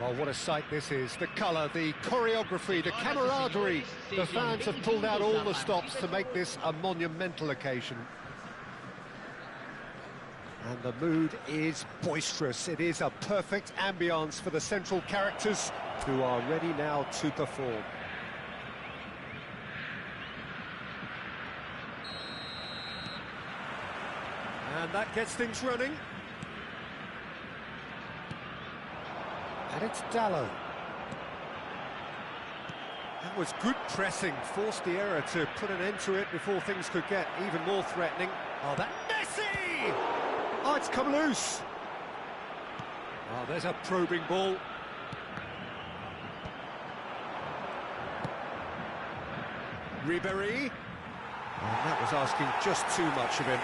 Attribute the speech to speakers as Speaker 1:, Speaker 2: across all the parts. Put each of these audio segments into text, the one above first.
Speaker 1: Well, what a sight this is. The colour, the choreography, the camaraderie. The fans have pulled out all the stops to make this a monumental occasion. And the mood is boisterous. It is a perfect ambience for the central characters who are ready now to perform. And that gets things running. And it's Dallo. That was good pressing, forced the error to put an end to it before things could get even more threatening. Oh, that Messi! Oh, it's come loose. Oh, there's a probing ball. Ribéry. And that was asking just too much of him.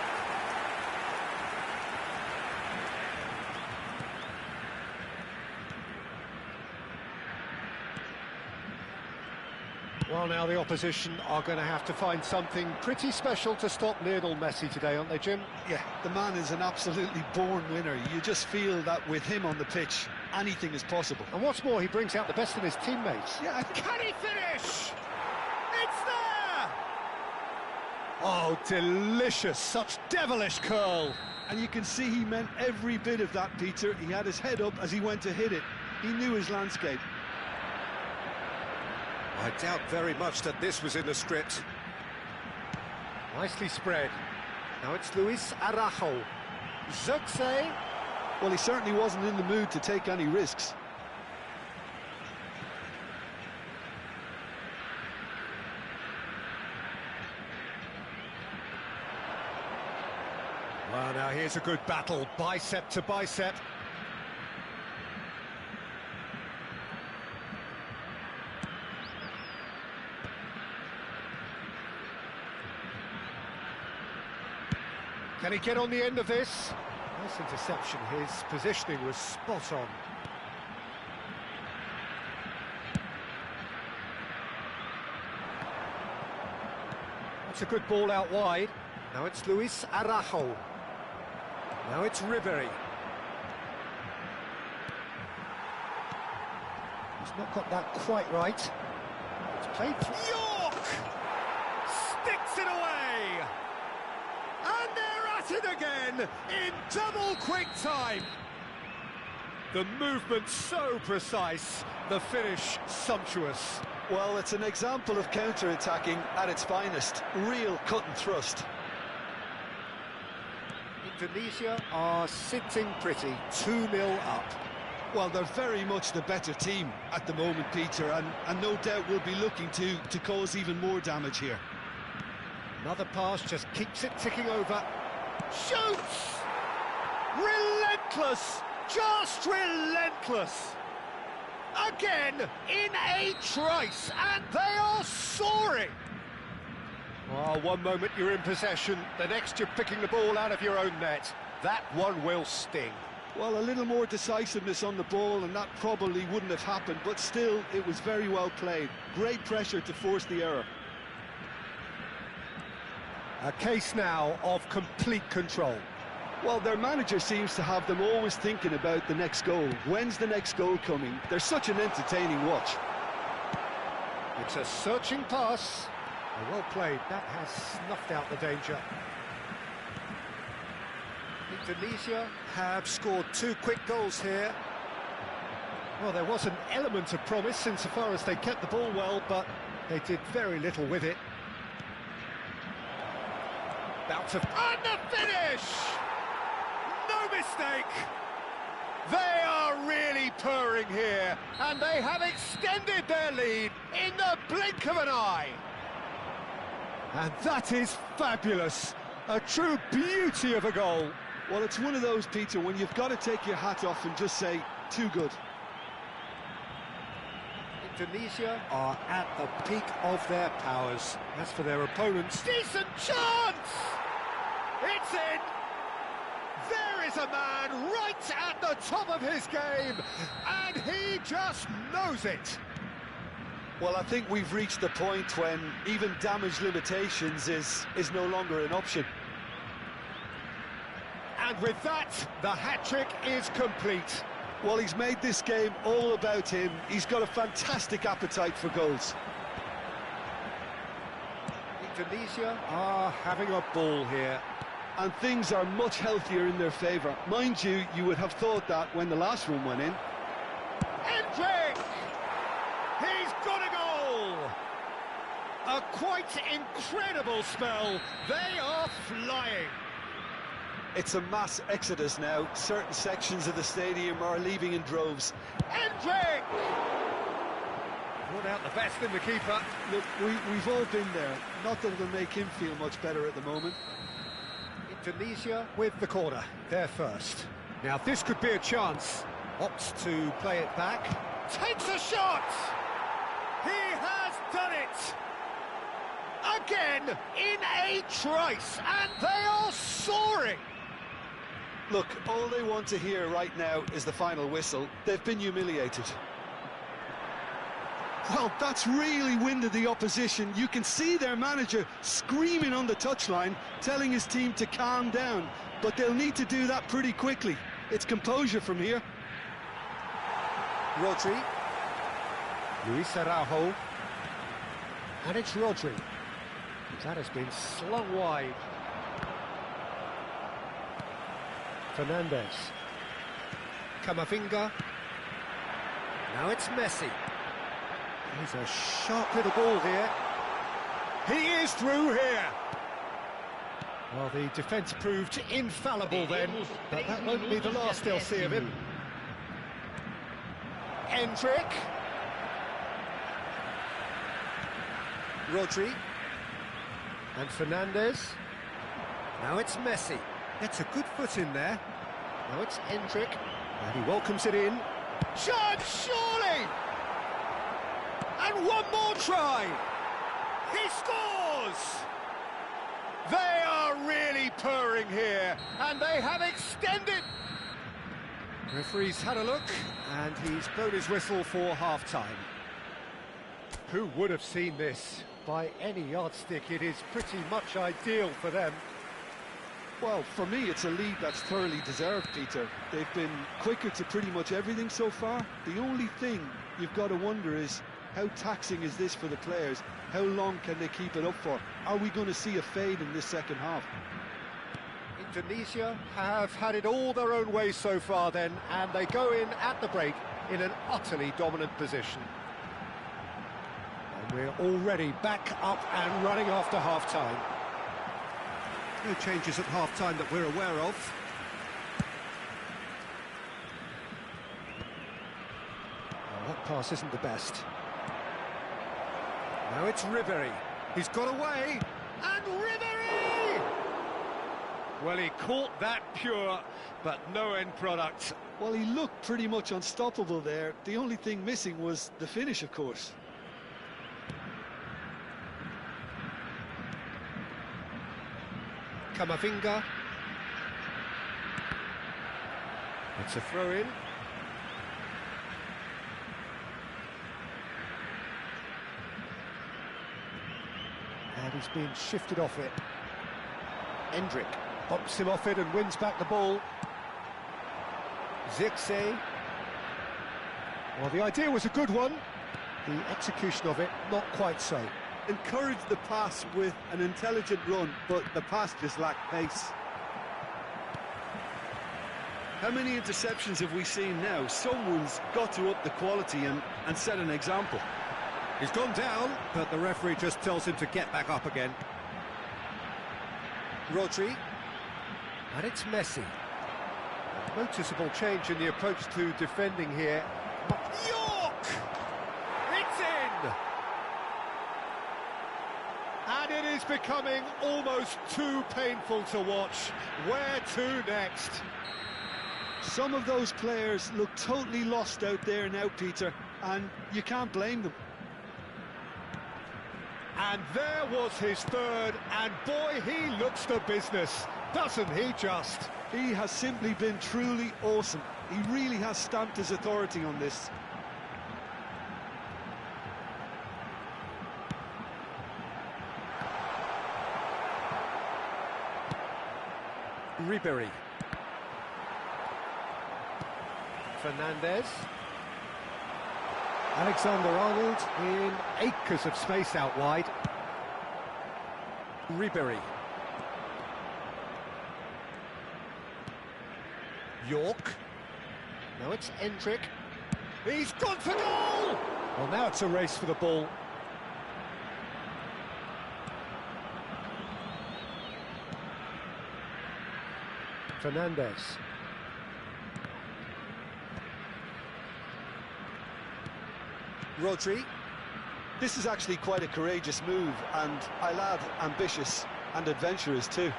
Speaker 1: Well, now the opposition are going to have to find something pretty special to stop Lionel Messi today, aren't they, Jim?
Speaker 2: Yeah, the man is an absolutely born winner. You just feel that with him on the pitch, anything is possible.
Speaker 1: And what's more, he brings out the best in his teammates.
Speaker 2: Yeah,
Speaker 1: can he finish? It's there! Oh, delicious, such devilish curl.
Speaker 2: And you can see he meant every bit of that, Peter. He had his head up as he went to hit it. He knew his landscape.
Speaker 1: I doubt very much that this was in the script. Nicely spread. Now it's Luis Araujo. Zirkzee.
Speaker 2: Well, he certainly wasn't in the mood to take any risks.
Speaker 1: Well, now here's a good battle, bicep to bicep. Can he get on the end of this? Nice interception. His positioning was spot on. That's a good ball out wide. Now it's Luis Araujo. Now it's Ribéry. He's not got that quite right. It's played through. York! Sticks it away! And they're at it again in double quick time. The movement so precise, the finish sumptuous.
Speaker 2: Well, it's an example of counter-attacking at its finest. Real cut and thrust.
Speaker 1: Indonesia are sitting pretty, 2-0 up.
Speaker 2: Well, they're very much the better team at the moment, Peter, and no doubt will be looking to cause even more damage here.
Speaker 1: Another pass just keeps it ticking over. Shoots! Relentless! Just relentless! Again, in a trice, and they are soaring! Oh, one moment you're in possession, the next you're picking the ball out of your own net. That one will sting.
Speaker 2: Well, a little more decisiveness on the ball, and that probably wouldn't have happened, but still, it was very well played. Great pressure to force the error.
Speaker 1: A case now of complete control.
Speaker 2: Well, their manager seems to have them always thinking about the next goal. When's the next goal coming? They're such an entertaining watch.
Speaker 1: It's a searching pass. Well played. That has snuffed out the danger. Indonesia have scored 2 quick goals here. Well, there was an element of promise insofar as they kept the ball well, but they did very little with it. Bout of... And the finish! No mistake! They are really purring here, and they have extended their lead in the blink of an eye. And that is fabulous. A true beauty of a goal.
Speaker 2: Well, it's one of those, Peter, when you've got to take your hat off and just say, too good.
Speaker 1: Indonesia are at the peak of their powers. As for their opponents... Decent chance! It's in! There is a man right at the top of his game, and he just knows it.
Speaker 2: Well, I think we've reached the point when even damage limitations is no longer an option.
Speaker 1: And with that, the hat-trick is complete.
Speaker 2: Well, he's made this game all about him. He's got a fantastic appetite for goals.
Speaker 1: Indonesia are having a ball here.
Speaker 2: And things are much healthier in their favour. Mind you, you would have thought that when the last one went in.
Speaker 1: Hendrick! He's got a goal! A quite incredible spell. They are flying.
Speaker 2: It's a mass exodus now. Certain sections of the stadium are leaving in droves.
Speaker 1: Hendrick! Brought out the best in the keeper.
Speaker 2: Look, we've all been there. Not that it'll make him feel much better at the moment.
Speaker 1: Indonesia with the corner, they're first. Now this could be a chance. Opts to play it back. Takes a shot! He has done it! Again, in a trice, and they are soaring!
Speaker 2: Look, all they want to hear right now is the final whistle. They've been humiliated. Well, that's really winded the opposition. You can see their manager screaming on the touchline, telling his team to calm down. But they'll need to do that pretty quickly. It's composure from here.
Speaker 1: Rodri. Luis Araujo. And it's Rodri. That has been slung wide. Fernandez. Camavinga. Now it's Messi. He's a sharp little ball here. He is through here. Well, the defence proved infallible then, but that won't be the last they'll see of him. Hendrick. Rodri. And Fernandez. Now it's Messi. Gets a good foot in there. Now it's Hendrick. And he welcomes it in. Chance, surely! And one more try! He scores! They are really purring here, and they have extended. Referee's had a look, and he's blown his whistle for half-time. Who would have seen this? By any yardstick, it is pretty much ideal for them.
Speaker 2: Well, for me, it's a lead that's thoroughly deserved, Peter. They've been quicker to pretty much everything so far. The only thing you've got to wonder is, how taxing is this for the players? How long can they keep it up for? Are we going to see a fade in this second half?
Speaker 1: Indonesia have had it all their own way so far then, and they go in at the break in an utterly dominant position. And we're already back up and running after half-time. No changes at half-time that we're aware of. Oh, that pass isn't the best. Now it's Ribery. He's got away, and Ribery! Well, he caught that pure, but no end product.
Speaker 2: Well, he looked pretty much unstoppable there. The only thing missing was the finish, of course.
Speaker 1: Camavinga. It's a throw-in. And he's been shifted off it. Hendrick bumps him off it and wins back the ball. Zirkzee. Well, the idea was a good one. The execution of it, not quite so.
Speaker 2: Encouraged the pass with an intelligent run, but the pass just lacked pace. How many interceptions have we seen now? Someone's got to up the quality and set an example.
Speaker 1: He's gone down, but the referee just tells him to get back up again. Rodri. And it's Messi. A noticeable change in the approach to defending here. York! It's in! And it is becoming almost too painful to watch. Where to next?
Speaker 2: Some of those players look totally lost out there now, Peter, and you can't blame them.
Speaker 1: And there was his third, and boy, he looks the business, doesn't he just?
Speaker 2: He has simply been truly awesome. He really has stamped his authority on this.
Speaker 1: Ribery. Fernandez. Alexander-Arnold in acres of space out wide. Ribery. York. Now it's Endrick. He's gone for goal! Well, now it's a race for the ball. Fernandez. Rodri.
Speaker 2: This is actually quite a courageous move, and I'll add ambitious and adventurous too.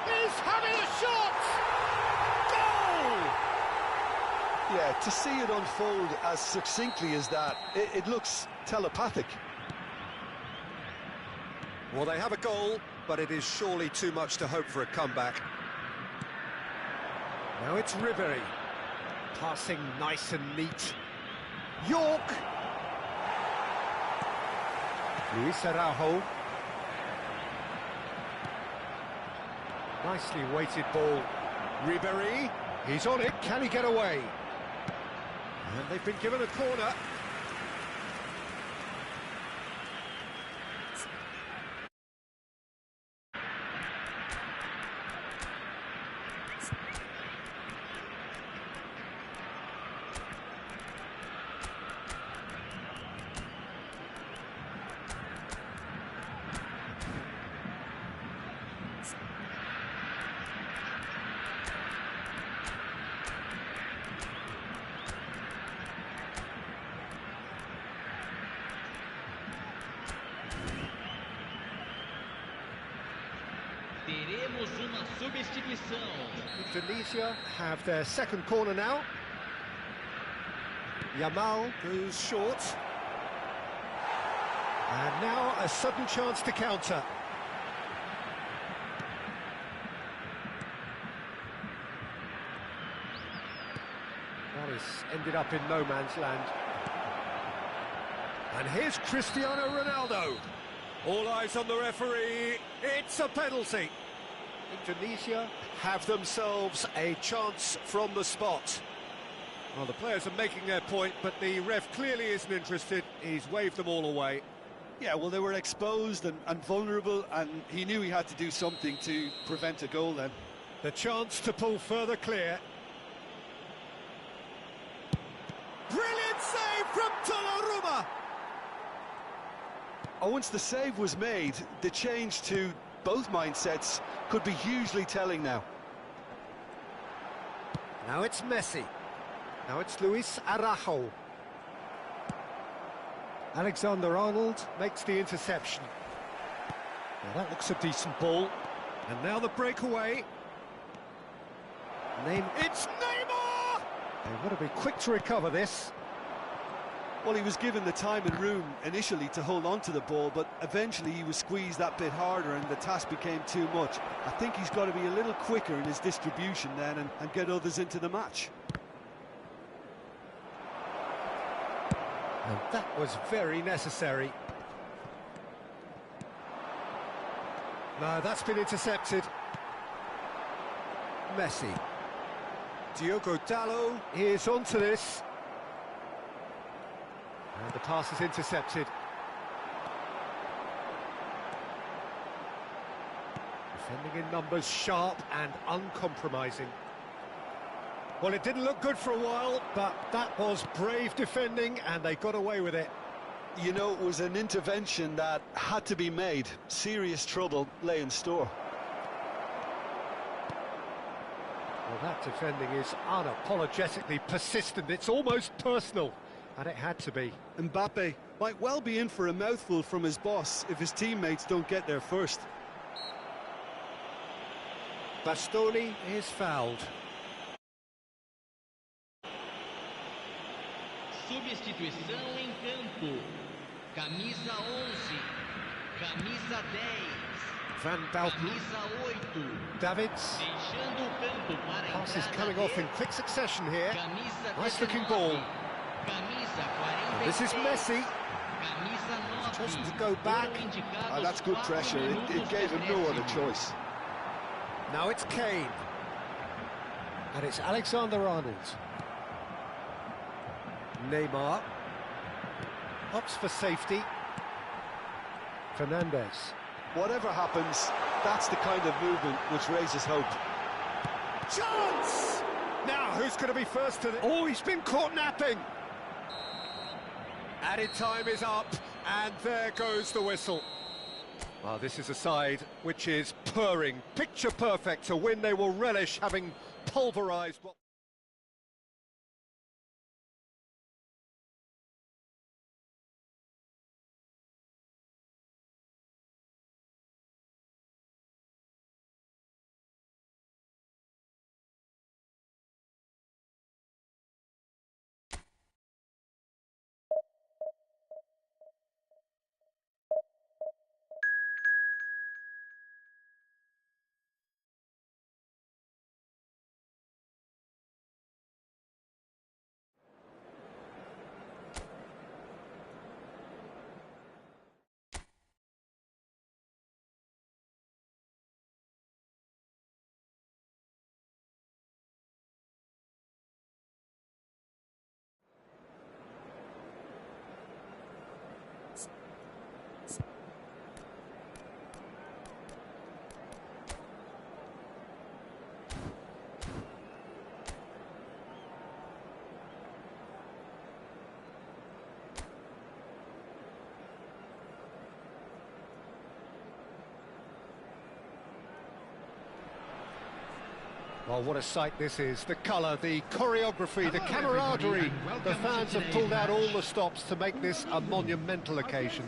Speaker 1: He's having a shot! Goal!
Speaker 2: Yeah, to see it unfold as succinctly as that, it looks telepathic.
Speaker 1: Well, they have a goal, but it is surely too much to hope for a comeback. Now it's Ribery. Passing nice and neat. York! Luis Araujo. Nicely weighted ball. Ribery. He's on it. Can he get away? And they've been given a corner.
Speaker 3: Teremos uma substituição.
Speaker 1: Indonesia have their second corner now. Yamal goes short. And now a sudden chance to counter. Well, he's ended up in no man's land. And here's Cristiano Ronaldo. All eyes on the referee. It's a penalty. Indonesia have themselves a chance from the spot. Well, the players are making their point, but the ref clearly isn't interested. He's waved them all away.
Speaker 2: Yeah, well, they were exposed and vulnerable, and he knew he had to do something to prevent a goal then.
Speaker 1: The chance to pull further clear. Brilliant save from Donnarumma!
Speaker 2: Oh, once the save was made, the change to both mindsets could be hugely telling now.
Speaker 1: Now it's Messi. Now it's Luis Araujo. Alexander-Arnold makes the interception. Now that looks a decent ball. And now the breakaway. It's Neymar! They want to be quick to recover this.
Speaker 2: Well, he was given the time and room initially to hold on to the ball, but eventually he was squeezed that bit harder and the task became too much. I think he's got to be a little quicker in his distribution then and get others into the match.
Speaker 1: And that was very necessary. No, that's been intercepted. Messi. Diogo Dalot is onto this. And the pass is intercepted. Defending in numbers, sharp and uncompromising. Well, it didn't look good for a while, but that was brave defending and they got away with it.
Speaker 2: You know, it was an intervention that had to be made. Serious trouble lay in store.
Speaker 1: Well, that defending is unapologetically persistent. It's almost personal. And it had to be.
Speaker 2: Mbappe might well be in for a mouthful from his boss if his teammates don't get there first.
Speaker 1: Bastoni is fouled.
Speaker 3: Substituição em campo. Camisa 11. Camisa 10.
Speaker 1: Van Balken.
Speaker 3: Camisa 8.
Speaker 1: Davids.
Speaker 3: Deixando o campo para a
Speaker 1: Pass is
Speaker 3: entrada
Speaker 1: coming off in
Speaker 3: dele.
Speaker 1: quick succession here.
Speaker 3: Camisa
Speaker 1: Nice looking
Speaker 3: 19.
Speaker 1: ball.
Speaker 3: Camisa
Speaker 1: This is
Speaker 3: 46.
Speaker 1: Messi.
Speaker 3: Camisa 9.
Speaker 1: Chosen to go back.
Speaker 3: Foram indicados
Speaker 2: That's good
Speaker 3: 4
Speaker 2: pressure. It
Speaker 3: minutos
Speaker 2: gave
Speaker 3: de
Speaker 2: him no other
Speaker 3: acréscimo.
Speaker 2: choice.
Speaker 1: Now it's Kane. And it's Alexander-Arnold. Neymar. Opts for safety. Fernandez.
Speaker 2: Whatever happens, that's the kind of movement which raises hope.
Speaker 1: Chance! Now, who's going to be first to the... Oh, he's been caught napping! Added time is up, and there goes the whistle. Well, this is a side which is purring, picture perfect, a win they will relish, having pulverised what... Well, what a sight this is. The colour, the choreography, the camaraderie. The fans have pulled out all the stops to make this a monumental occasion.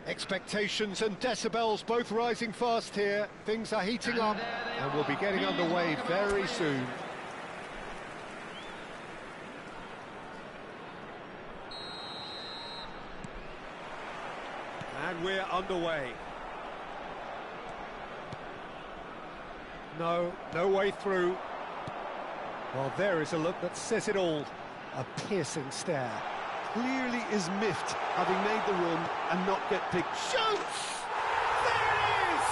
Speaker 1: Expectations and decibels both rising fast here. Things are heating up and we'll be getting underway very soon. And we're underway. No way through. Well, there is a look that says it all. A piercing stare.
Speaker 2: Clearly is miffed, having made the run and not get picked.
Speaker 1: Shoots! There it is!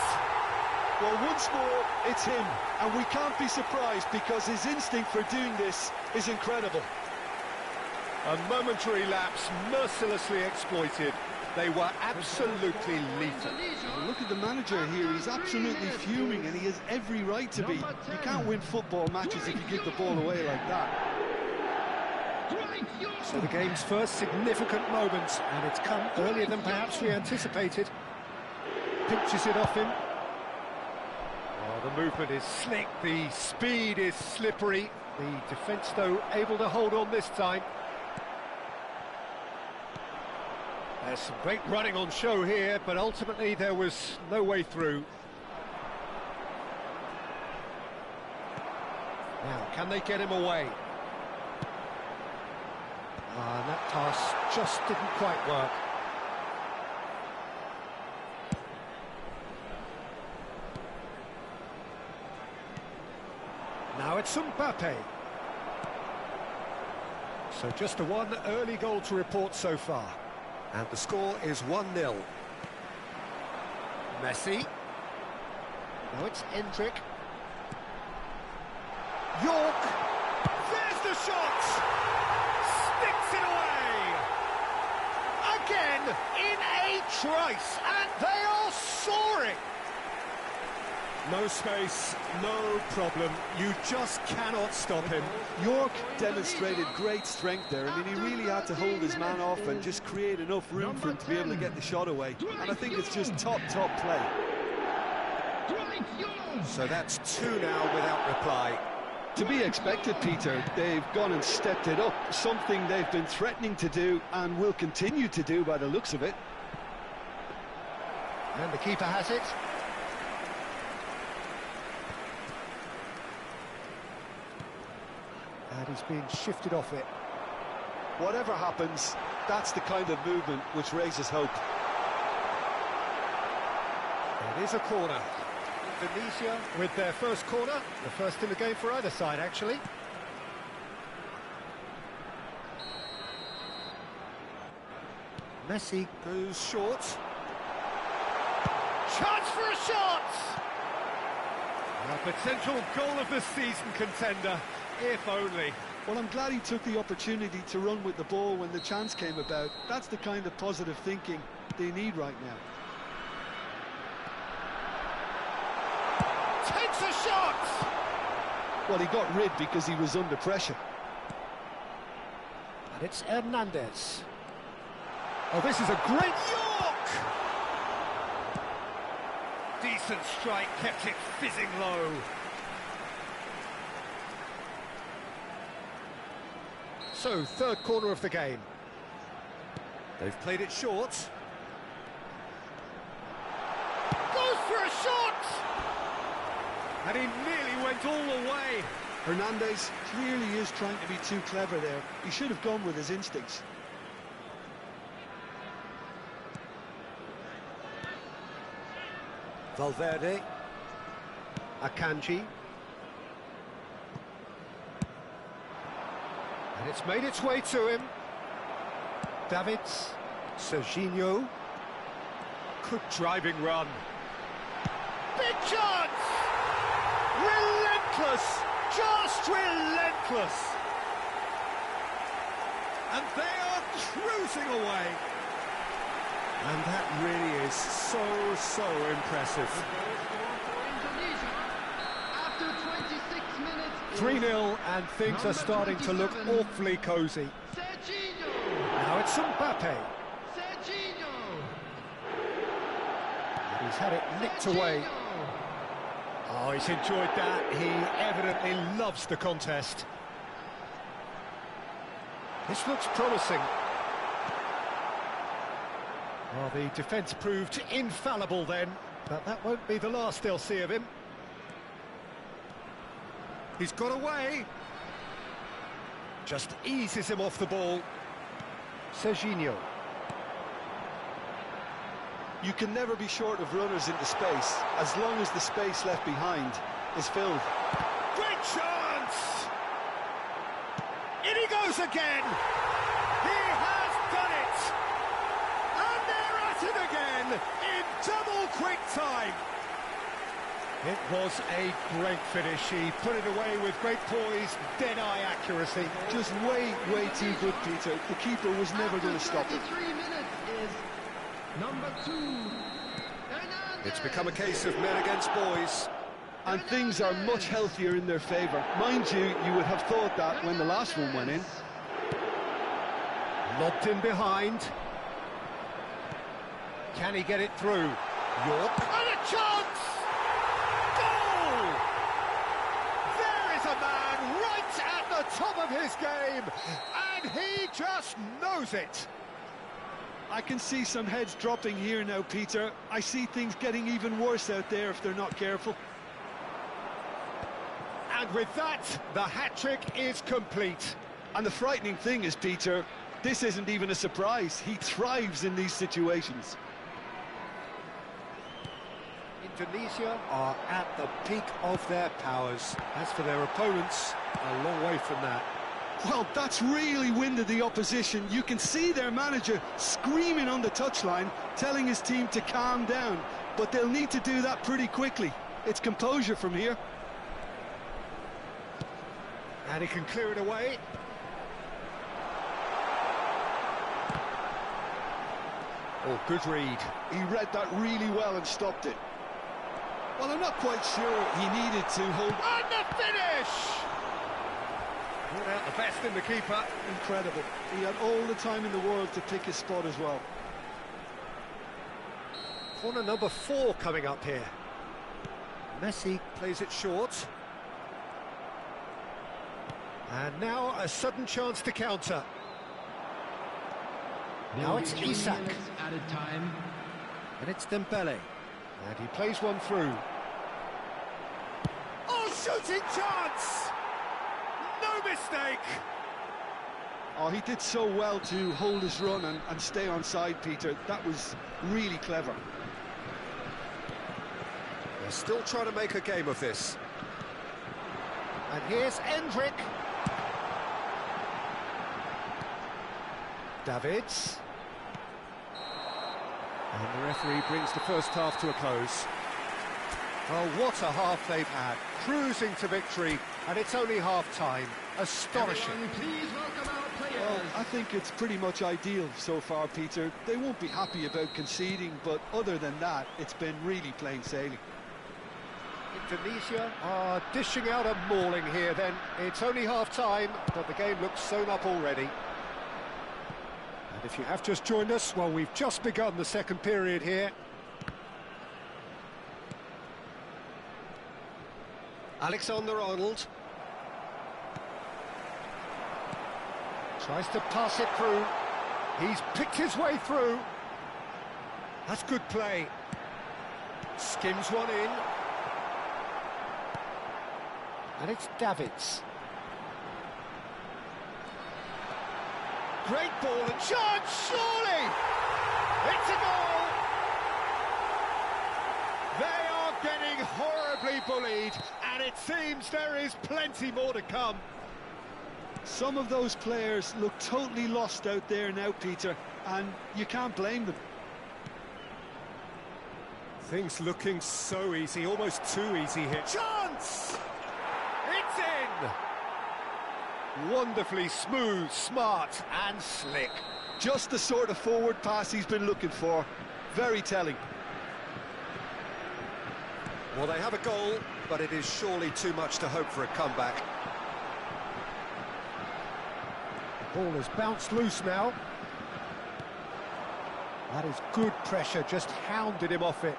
Speaker 2: Well, once more, it's him. And we can't be surprised because his instinct for doing this is incredible.
Speaker 1: A momentary lapse mercilessly exploited. They were absolutely lethal.
Speaker 2: Look at the manager here, he's absolutely fuming and he has every right to be. You can't win football matches if you give the ball away like that.
Speaker 1: So the game's first significant moment, and it's come earlier than perhaps we anticipated. Pinches it off him. Oh, the movement is slick, the speed is slippery. The defence, though, able to hold on this time. There's some great running on show here, but ultimately there was no way through. Now, can they get him away? And that pass just didn't quite work. Now it's Mbappe. So just a one early goal to report so far. And the score is 1-0. Messi. Now it's Endrick. York. There's the shot! Sticks it away! Again, in a trice, and they are soaring! No space, no problem. You just cannot stop him.
Speaker 2: York demonstrated great strength there. I mean, he really had to hold his man off and just create enough room for him to be able to get the shot away. And I think it's just top play.
Speaker 1: So that's 2 now without reply.
Speaker 2: To be expected, Peter. They've gone and stepped it up. Something they've been threatening to do and will continue to do by the looks of it.
Speaker 1: And the keeper has it. And he's being shifted off it.
Speaker 2: Whatever happens, that's the kind of movement which raises hope.
Speaker 1: It is a corner. Divisi with their first corner, the first in the game for either side, actually. Messi goes short. Chance for a shot! A potential goal of the season contender, if only.
Speaker 2: Well, I'm glad he took the opportunity to run with the ball when the chance came about. That's the kind of positive thinking they need right now.
Speaker 1: Takes a shot!
Speaker 2: Well, he got rid because he was under pressure.
Speaker 1: And it's Hernandez. Oh, this is a great York! Decent strike, kept it fizzing low. So, third corner of the game. They've played it short. Goes for a shot! And he nearly went all the way.
Speaker 2: Hernandez clearly is trying to be too clever there. He should have gone with his instincts.
Speaker 1: Valverde. Akanji. And it's made its way to him. Davids. Serginho. Good driving run. Big chance! Relentless! Just relentless! And they are cruising away. And that really is so impressive.
Speaker 3: After 26 minutes,
Speaker 1: 3-0 and things are starting to look awfully cosy.
Speaker 3: Serginho!
Speaker 1: Now it's Mbappe.
Speaker 3: Serginho!
Speaker 1: He's had it nicked away. Oh, he's enjoyed that. He evidently loves the contest. This looks promising. Well, the defence proved infallible then, but that won't be the last they'll see of him. He's got away. Just eases him off the ball. Serginho.
Speaker 2: You can never be short of runners into space, as long as the space left behind is filled.
Speaker 1: Great chance! In he goes again! He has done it! And they're at it again in double quick time! It was a great finish. He put it away with great poise, dead-eye accuracy.
Speaker 2: Just way too good, Peter. The keeper was never going to stop it.
Speaker 3: 3 minutes is number 2.
Speaker 1: It's become a case of men against boys.
Speaker 2: And things are much healthier in their favour. Mind you, you would have thought that when the last one went in.
Speaker 1: Lobbed in behind. Can he get it through? York. And a chance! Goal! There is a man right at the top of his game, and he just knows it.
Speaker 2: I can see some heads dropping here now, Peter. I see things getting even worse out there if they're not careful.
Speaker 1: And with that, the hat-trick is complete.
Speaker 2: And the frightening thing is, Peter, this isn't even a surprise. He thrives in these situations.
Speaker 1: Indonesia are at the peak of their powers. As for their opponents, a long way from that.
Speaker 2: Well, that's really winded the opposition. You can see their manager screaming on the touchline, telling his team to calm down. But they'll need to do that pretty quickly. It's composure from here.
Speaker 1: And he can clear it away. Oh, good read.
Speaker 2: He read that really well and stopped it. Well, I'm not quite sure he needed to hold...
Speaker 1: And the finish! Brought out the best in the keeper.
Speaker 2: Incredible. He had all the time in the world to pick his spot as well.
Speaker 1: Corner number 4 coming up here. Messi plays it short. And now a sudden chance to counter. Now it's Isak.
Speaker 3: Added time.
Speaker 1: And it's Dembele. And he plays one through. Oh, shooting chance! No mistake!
Speaker 2: Oh, he did so well to hold his run and stay on side, Peter. That was really clever.
Speaker 1: They're still trying to make a game of this. And here's Endrick. Davids. And the referee brings the first half to a close. Oh, what a half they've had. Cruising to victory, and it's only half-time. Astonishing.
Speaker 3: Everyone, please welcome our players.
Speaker 2: Well, I think it's pretty much ideal so far, Peter. They won't be happy about conceding, but other than that, it's been really plain sailing.
Speaker 1: Indonesia are dishing out a mauling here then. It's only half-time, but the game looks sewn up already. And if you have just joined us, well, we've just begun the second period here. Alexander-Arnold. Tries to pass it through. He's picked his way through. That's good play. Skims one in. And it's Davids. Great ball and chance, surely! It's a goal! They are getting horribly bullied, and it seems there is plenty more to come.
Speaker 2: Some of those players look totally lost out there now, Peter, and you can't blame them.
Speaker 1: Things looking so easy, almost too easy here. Chance! It's in! Wonderfully smooth, smart and slick.
Speaker 2: Just the sort of forward pass he's been looking for. Very telling.
Speaker 1: Well, they have a goal, but it is surely too much to hope for a comeback. The ball has bounced loose now. That is good pressure, just hounded him off it.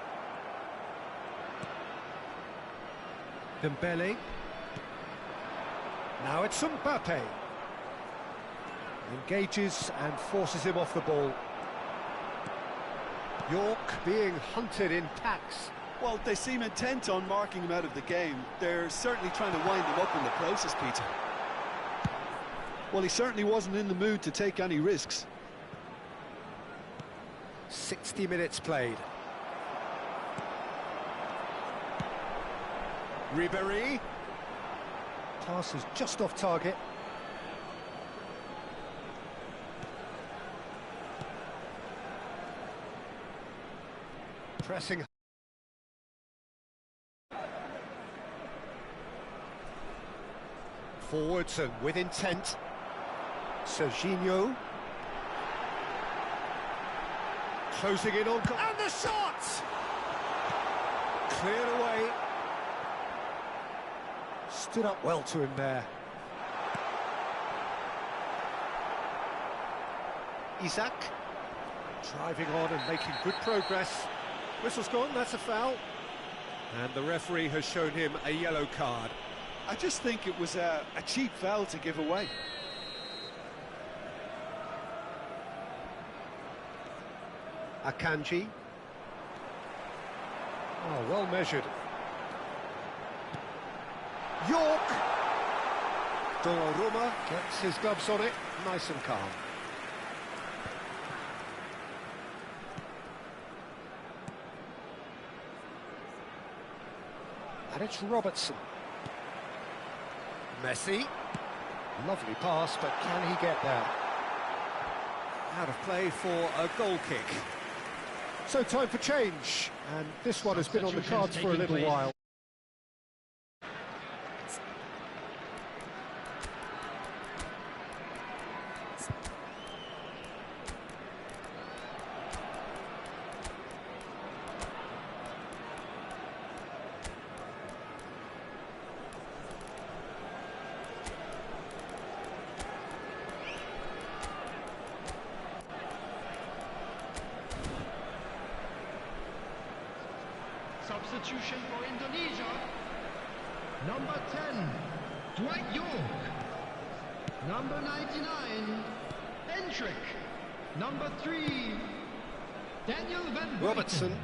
Speaker 1: Dembele. Now it's Mbappe. Engages and forces him off the ball. York being hunted in packs.
Speaker 2: Well, they seem intent on marking him out of the game. They're certainly trying to wind him up in the process, Peter. Well, he certainly wasn't in the mood to take any risks.
Speaker 1: 60 minutes played. Ribéry. Pass is just off target. Pressing. Forwards and with intent. Serginho. Closing in on... And the shot! Cleared away. Stood up well to him there. Isaac. Driving on and making good progress. Whistle's gone, that's a foul. And the referee has shown him a yellow card.
Speaker 2: I just think it was a cheap foul to give away.
Speaker 1: Akanji. Oh, well measured. York. Donnarumma gets his gloves on it, nice and calm. And it's Robertson. Messi. Lovely pass, but can he get there? Out of play for a goal kick. So time for change, and this one has been on the cards for a little while.
Speaker 3: Substitution for Indonesia. Number 10, Dwight York. Number 99, Endrick. Number 3, Daniel Van Buiten.
Speaker 1: Robertson.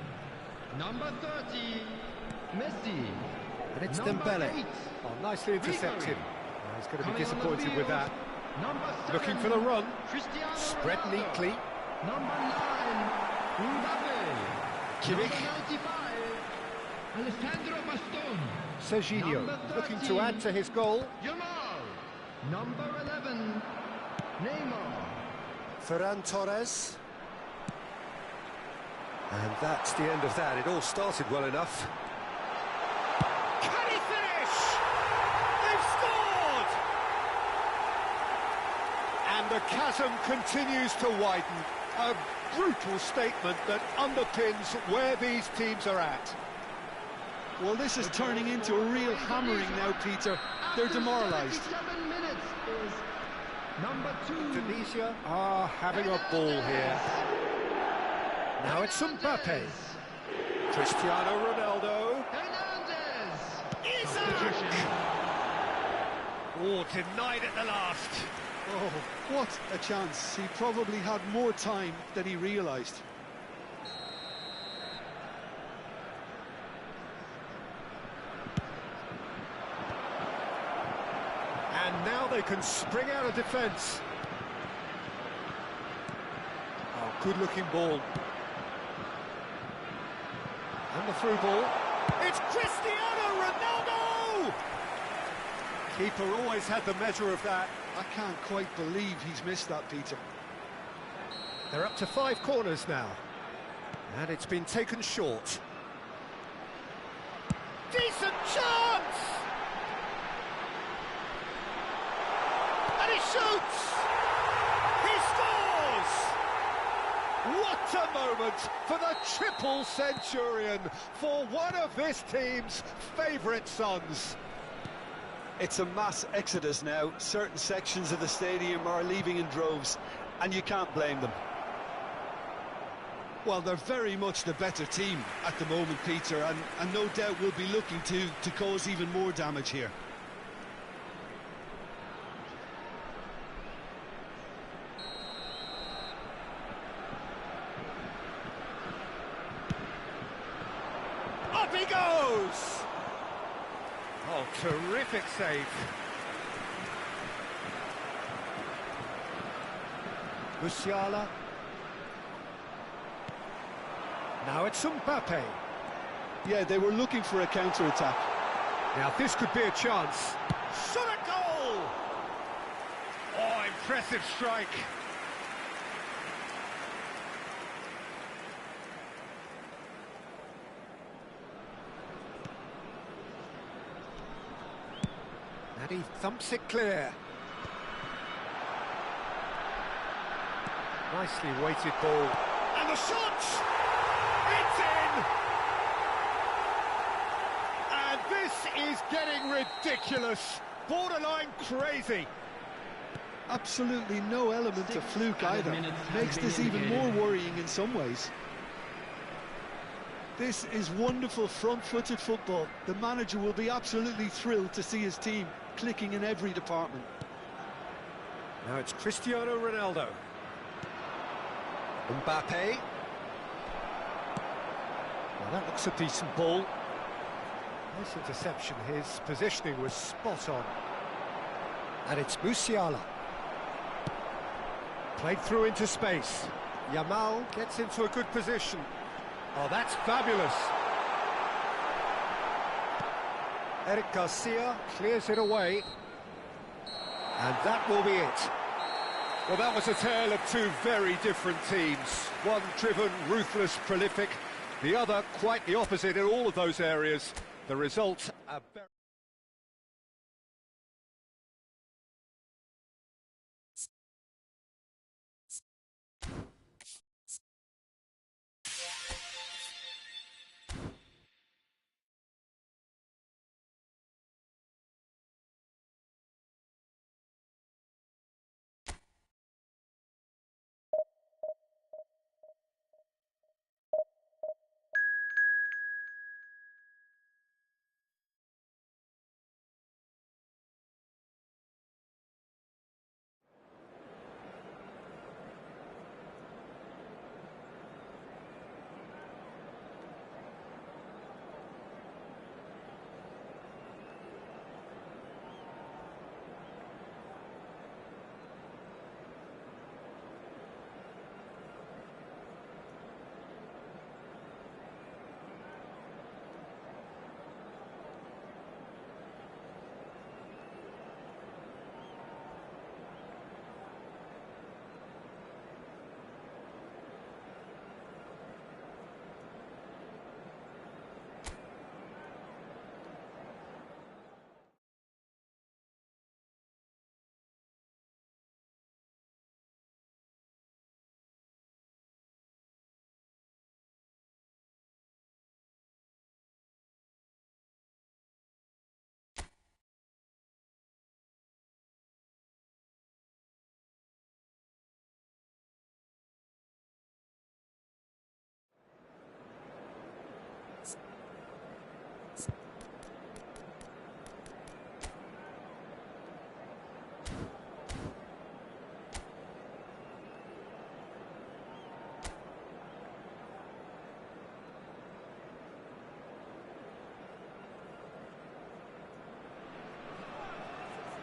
Speaker 3: Number 30, Messi.
Speaker 1: And it's
Speaker 3: Number
Speaker 1: Dembele.
Speaker 3: 8,
Speaker 1: Oh, nicely intercepted. Oh, he's going to be disappointed with that.
Speaker 3: Number 7,
Speaker 1: Looking for the run.
Speaker 3: Cristiano
Speaker 1: Spread
Speaker 3: Ronaldo.
Speaker 1: neatly.
Speaker 3: Number 9, Mbappe.
Speaker 1: Kimmich.
Speaker 3: Number 95, Alessandro Bastoni.
Speaker 1: Serginho
Speaker 3: Number
Speaker 1: looking to
Speaker 3: 13,
Speaker 1: add to his goal.
Speaker 3: Jamal. Number 11, Neymar.
Speaker 1: Ferran Torres. And that's the end of that. It all started well enough. The chasm continues to widen. A brutal statement that underpins where these teams are at.
Speaker 2: Well, this is turning into a real hammering now, Peter. They're demoralised.
Speaker 3: 7 minutes is number 2.
Speaker 1: Tunisia are having a ball here. Now it's Mbappe. Cristiano Ronaldo.
Speaker 3: Hernandez.
Speaker 1: Isaac! Oh, denied at the last.
Speaker 2: Oh, what a chance. He probably had more time than he realised.
Speaker 1: And now they can spring out of defence. Oh, good-looking ball. And the through ball. It's Cristiano Ronaldo! Keeper always had the measure of that.
Speaker 2: I can't quite believe he's missed that, Peter.
Speaker 1: They're up to 5 corners now. And it's been taken short. Decent chance! And he shoots! He scores! What a moment for the triple centurion, for one of this team's favourite sons.
Speaker 2: It's a mass exodus now. Certain sections of the stadium are leaving in droves, and you can't blame them. Well, they're very much the better team at the moment, Peter, and no doubt will be looking to cause even more damage here.
Speaker 1: Up he goes! Oh, terrific save. Musiala. Now it's Mbappe.
Speaker 2: Yeah, they were looking for a counter-attack.
Speaker 1: Now this could be a chance. Shot a goal! Oh, impressive strike. And he thumps it clear. Nicely weighted ball. And the shot! It's in! And this is getting ridiculous. Borderline crazy.
Speaker 2: Absolutely no element of fluke either. Makes this even more worrying in some ways. This is wonderful front-footed football. The manager will be absolutely thrilled to see his team clicking in every department.
Speaker 1: Now it's Cristiano Ronaldo. Mbappe. Well, that looks a decent ball. Nice interception. His positioning was spot on. And it's Musiala. Played through into space. Yamal gets into a good position. Oh, that's fabulous. Eric Garcia clears it away. And that will be it. Well, that was a tale of two very different teams. One driven, ruthless, prolific. The other quite the opposite in all of those areas. The result, a very...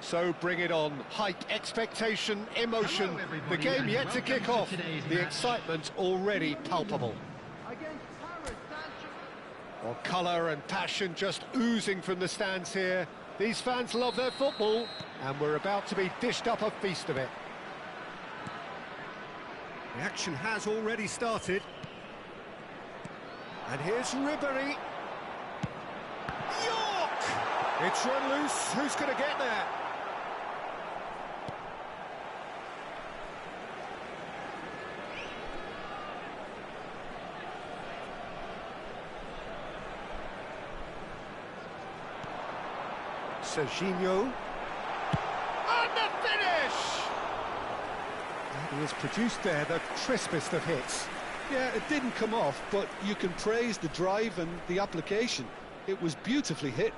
Speaker 1: So bring it on. Hype, expectation, emotion.
Speaker 3: Hello, everybody,
Speaker 1: The game
Speaker 3: and
Speaker 1: yet to
Speaker 3: welcome
Speaker 1: kick
Speaker 3: to
Speaker 1: off.
Speaker 3: today's
Speaker 1: The
Speaker 3: match.
Speaker 1: excitement already palpable.
Speaker 3: Against Paris Saint-Germain.
Speaker 1: Well, colour and passion just oozing from the stands here. These fans love their football, and we're about to be dished up a feast of it. The action has already started. And here's Ribéry. York! It's run loose. Who's going to get there? Serginho. And the finish! He has produced there the crispest of hits.
Speaker 2: Yeah, it didn't come off, but you can praise the drive and the application. It was beautifully hit.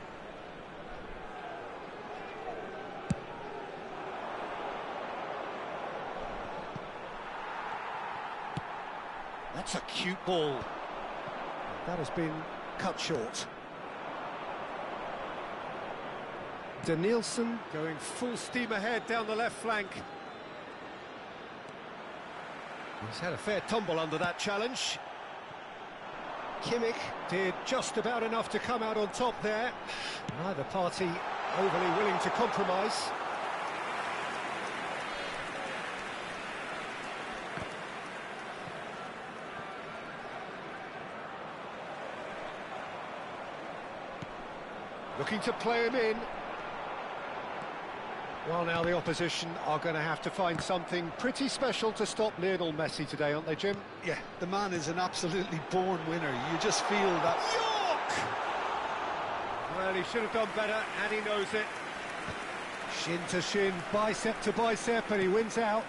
Speaker 1: That's a cute ball. That has been cut short. Danielson going full steam ahead down the left flank. He's had a fair tumble under that challenge. Kimmich did just about enough to come out on top there. Neither party overly willing to compromise. Looking to play him in. Well, now the opposition are going to have to find something pretty special to stop Lionel Messi today, aren't they, Jim?
Speaker 2: Yeah, the man is an absolutely born winner. You just feel that...
Speaker 1: York! Well, he should have done better, and he knows it. Shin to shin, bicep to bicep, and he wins out.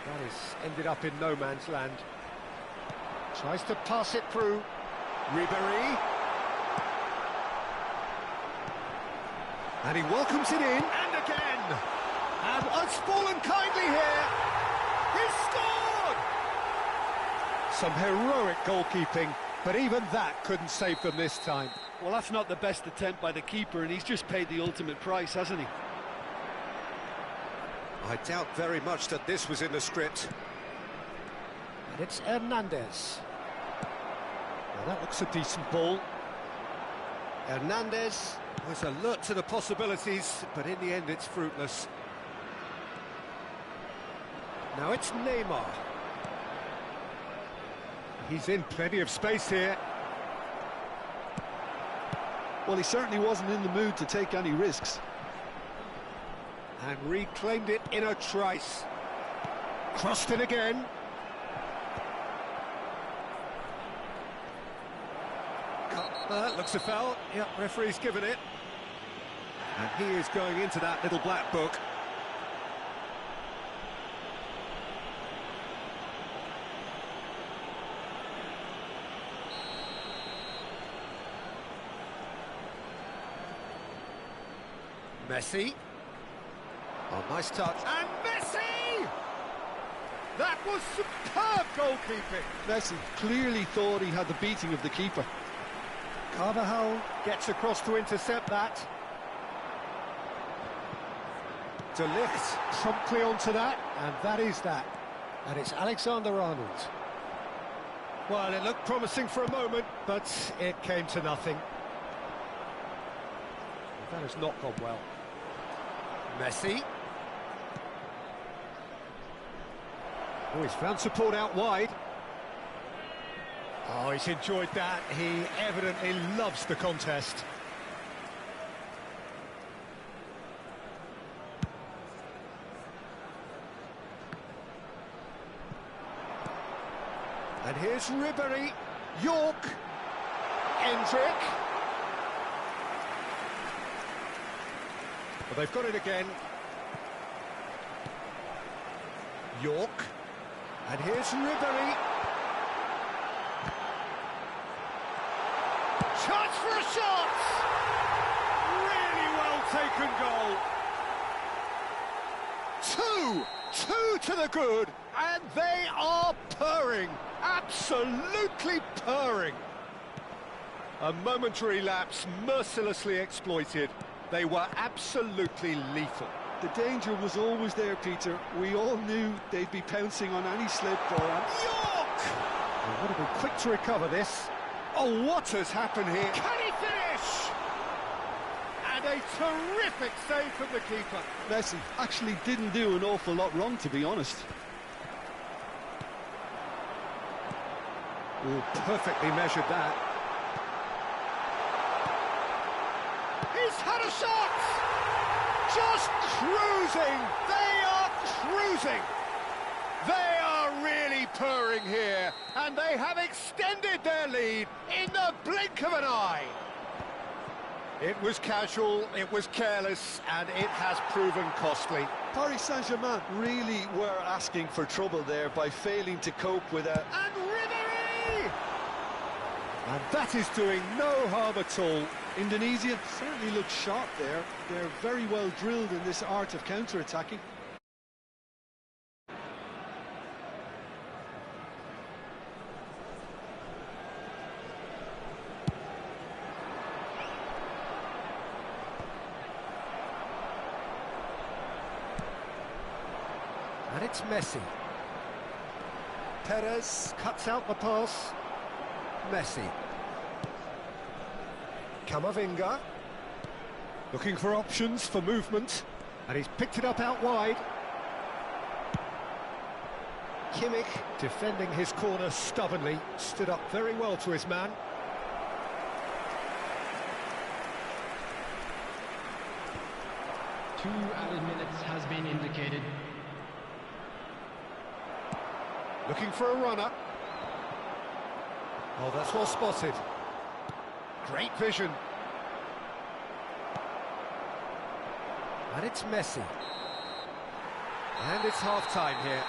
Speaker 1: That has ended up in no man's land. Tries to pass it through. Ribéry. And he welcomes it in, and again! And it's fallen kindly here. He's scored! Some heroic goalkeeping, but even that couldn't save them this time.
Speaker 2: Well, that's not the best attempt by the keeper, and he's just paid the ultimate price, hasn't he?
Speaker 1: I doubt very much that this was in the script. And it's Hernandez. Well, that looks a decent ball. Hernandez was alert to the possibilities, but in the end it's fruitless. Now it's Neymar. He's in plenty of space here.
Speaker 2: Well, he certainly wasn't in the mood to take any risks.
Speaker 1: And reclaimed it in a trice. Crossed it again. Looks a foul. Yep, referee's given it. And he is going into that little black book. Messi. Oh, nice touch. And Messi! That was superb goalkeeping.
Speaker 2: Messi clearly thought he had the beating of the keeper.
Speaker 1: Carvajal gets across to intercept that. De Ligt promptly onto that, and that is that. And it's Alexander-Arnold. Well, it looked promising for a moment, but it came to nothing. That has not gone well. Messi. Oh, he's found support out wide. Oh, he's enjoyed that. He evidently loves the contest. And here's Ribéry. York. Endrick. Well, they've got it again. York. And here's Ribéry. Chance for a shot! Really well taken goal. Two to the good, and they are purring. Absolutely purring. A momentary lapse mercilessly exploited. They were absolutely lethal.
Speaker 2: The danger was always there, Peter. We all knew they'd be pouncing on any slip ball.
Speaker 1: York! They would have been quick to recover this. Oh, what has happened here? Can he finish? And a terrific save from the keeper.
Speaker 2: Messi actually didn't do an awful lot wrong, to be honest.
Speaker 1: Oh, perfectly measured that. He's had a shot! Just cruising! They are cruising! They are really purring here, and they have extended their lead in the blink of an eye. It was casual, it was careless, and it has proven costly.
Speaker 2: Paris Saint-Germain really were asking for trouble there by failing to cope with a...
Speaker 1: And Ribéry! And that is doing no harm at all.
Speaker 2: Indonesia certainly looked sharp there. They're very well drilled in this art of counter-attacking.
Speaker 1: And it's Messi. Perez cuts out the pass. Messi. Camavinga. Looking for options for movement. And he's picked it up out wide. Kimmich defending his corner stubbornly. Stood up very well to his man.
Speaker 4: Two added minutes has been indicated.
Speaker 1: Looking for a runner. Oh, that's well spotted. Great vision. And it's Messi. And it's half-time here.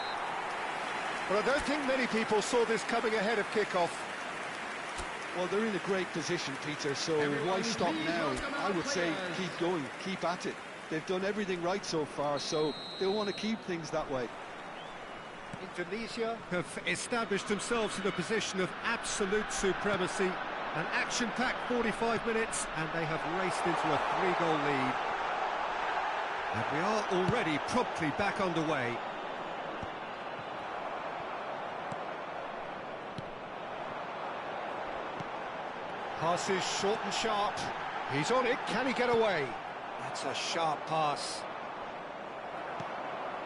Speaker 1: Well, I don't think many people saw this coming ahead of kick-off.
Speaker 2: Well, they're in a great position, Peter, so why stop now? I would say keep going, keep at it. They've done everything right so far, so they'll want to keep things that way.
Speaker 1: Indonesia have established themselves in a position of absolute supremacy. An action-packed 45 minutes, and they have raced into a 3-goal lead. And we are already promptly back underway. Passes short and sharp. He's on it. Can he get away? That's a sharp pass.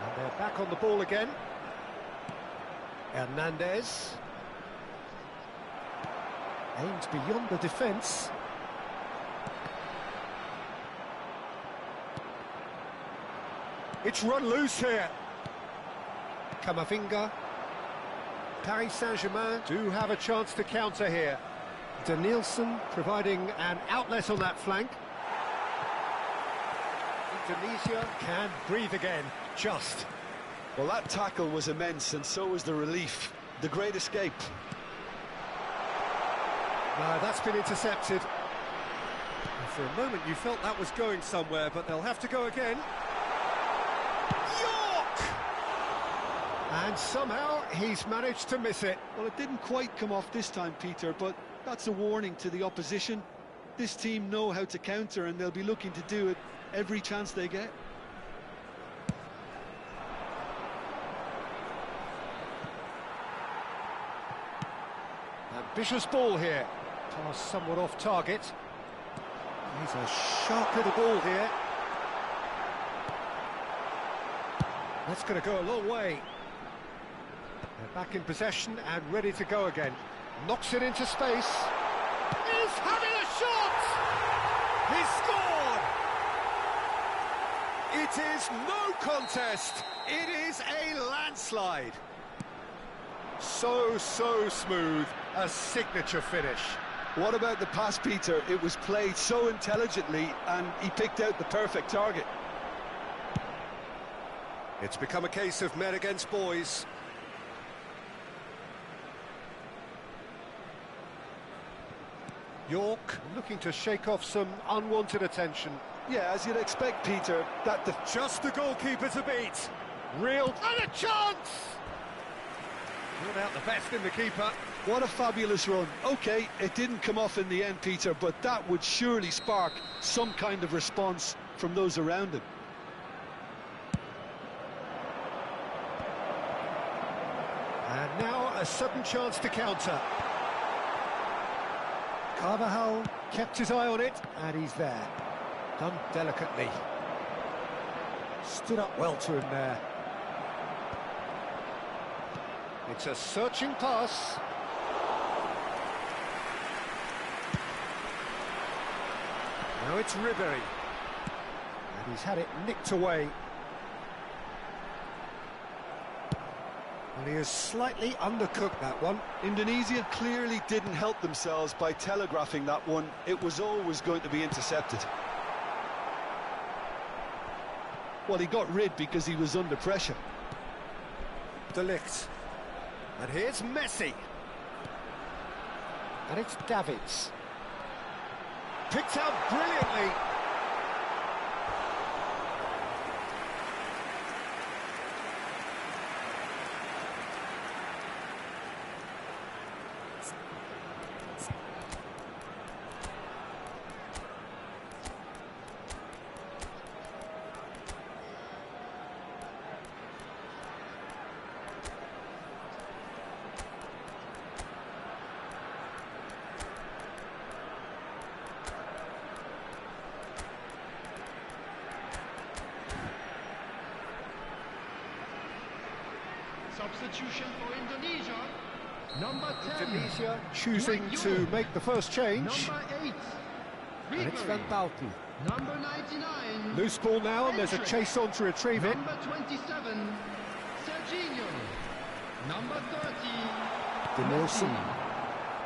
Speaker 1: And they're back on the ball again. Hernandez. Aims beyond the defence. It's run loose here. Camavinga. Paris Saint-Germain do have a chance to counter here. Danielson providing an outlet on that flank. Indonesia can breathe again, just.
Speaker 2: Well, that tackle was immense, and so was the relief. The great escape.
Speaker 1: No, that's been intercepted. And for a moment you felt that was going somewhere, but they'll have to go again. York! And somehow he's managed to miss it.
Speaker 2: Well, it didn't quite come off this time, Peter, but that's a warning to the opposition. This team know how to counter, and they'll be looking to do it every chance they get.
Speaker 1: Ambitious ball here. Pass somewhat off target. He's a sharp little ball here. That's going to go a long way. They're back in possession and ready to go again. Knocks it into space. He's having a shot! He scored! It is no contest. It is a landslide. So smooth. A signature finish.
Speaker 2: What about the pass, Peter? It was played so intelligently, and he picked out the perfect target.
Speaker 1: It's become a case of men against boys. York looking to shake off some unwanted attention.
Speaker 2: Yeah, as you'd expect, Peter, that
Speaker 1: Just the goalkeeper to beat. Real... And a chance! Brought out the best in the keeper.
Speaker 2: What a fabulous run. OK, it didn't come off in the end, Peter, but that would surely spark some kind of response from those around him.
Speaker 1: And now a sudden chance to counter. Carvajal kept his eye on it, and he's there. Done delicately. Stood up well to him there. It's a searching pass. Now it's Ribery. And he's had it nicked away. And he has slightly undercooked that one.
Speaker 2: Indonesia clearly didn't help themselves by telegraphing that one. It was always going to be intercepted. Well, he got rid because he was under pressure.
Speaker 1: De Ligt. And here's Messi. And it's Davids. Picked out brilliantly.
Speaker 4: Substitution for Indonesia. Number 10.
Speaker 1: Indonesia choosing to make the first change.
Speaker 4: Number 8.
Speaker 1: And it's Van Bauten.
Speaker 4: Number 99.
Speaker 1: Loose ball now, and there's a chase on to retrieve it.
Speaker 4: Number 27. Serginho. Number 30.
Speaker 1: Denilson.